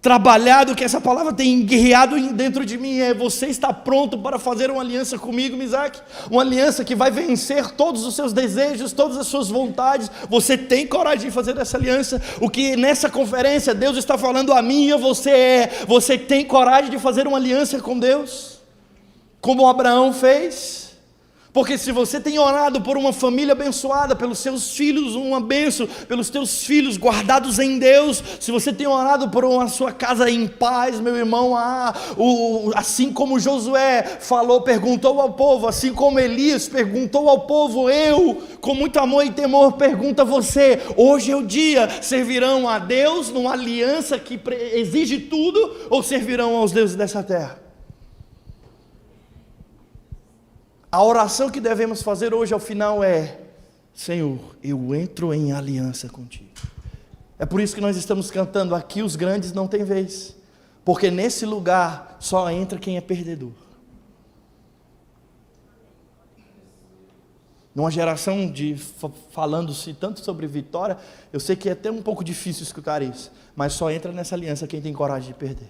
[SPEAKER 1] trabalhado, o que essa palavra tem guerreado dentro de mim é, você está pronto para fazer uma aliança comigo, Isaac? Uma aliança que vai vencer todos os seus desejos, todas as suas vontades. Você tem coragem de fazer essa aliança? O que nessa conferência Deus está falando a mim e a você você tem coragem de fazer uma aliança com Deus? Como Abraão fez? Porque se você tem orado por uma família abençoada, pelos seus filhos, uma bênção, pelos teus filhos guardados em Deus, se você tem orado por uma sua casa em paz, meu irmão, assim como Josué falou, perguntou ao povo, assim como Elias perguntou ao povo, eu, com muito amor e temor, pergunto a você, hoje é o dia, servirão a Deus numa aliança que exige tudo, ou servirão aos deuses dessa terra? A oração que devemos fazer hoje ao final é, Senhor, eu entro em aliança contigo. É por isso que nós estamos cantando, aqui os grandes não têm vez, porque nesse lugar só entra quem é perdedor. Numa geração falando-se tanto sobre vitória, eu sei que é até um pouco difícil escutar isso, mas só entra nessa aliança quem tem coragem de perder.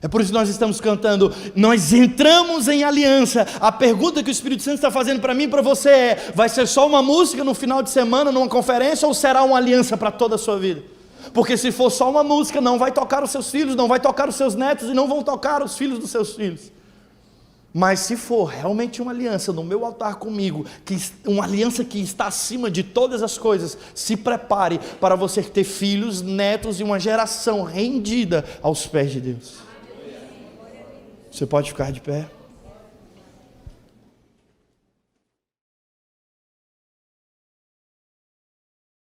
[SPEAKER 1] É por isso que nós estamos cantando, nós entramos em aliança. A pergunta que o Espírito Santo está fazendo para mim e para você é, vai ser só uma música no final de semana, numa conferência, ou será uma aliança para toda a sua vida? Porque se for só uma música, não vai tocar os seus filhos, não vai tocar os seus netos, e não vão tocar os filhos dos seus filhos. Mas se for realmente uma aliança no meu altar comigo, uma aliança que está acima de todas as coisas, se prepare para você ter filhos, netos e uma geração rendida aos pés de Deus. Você pode ficar de pé?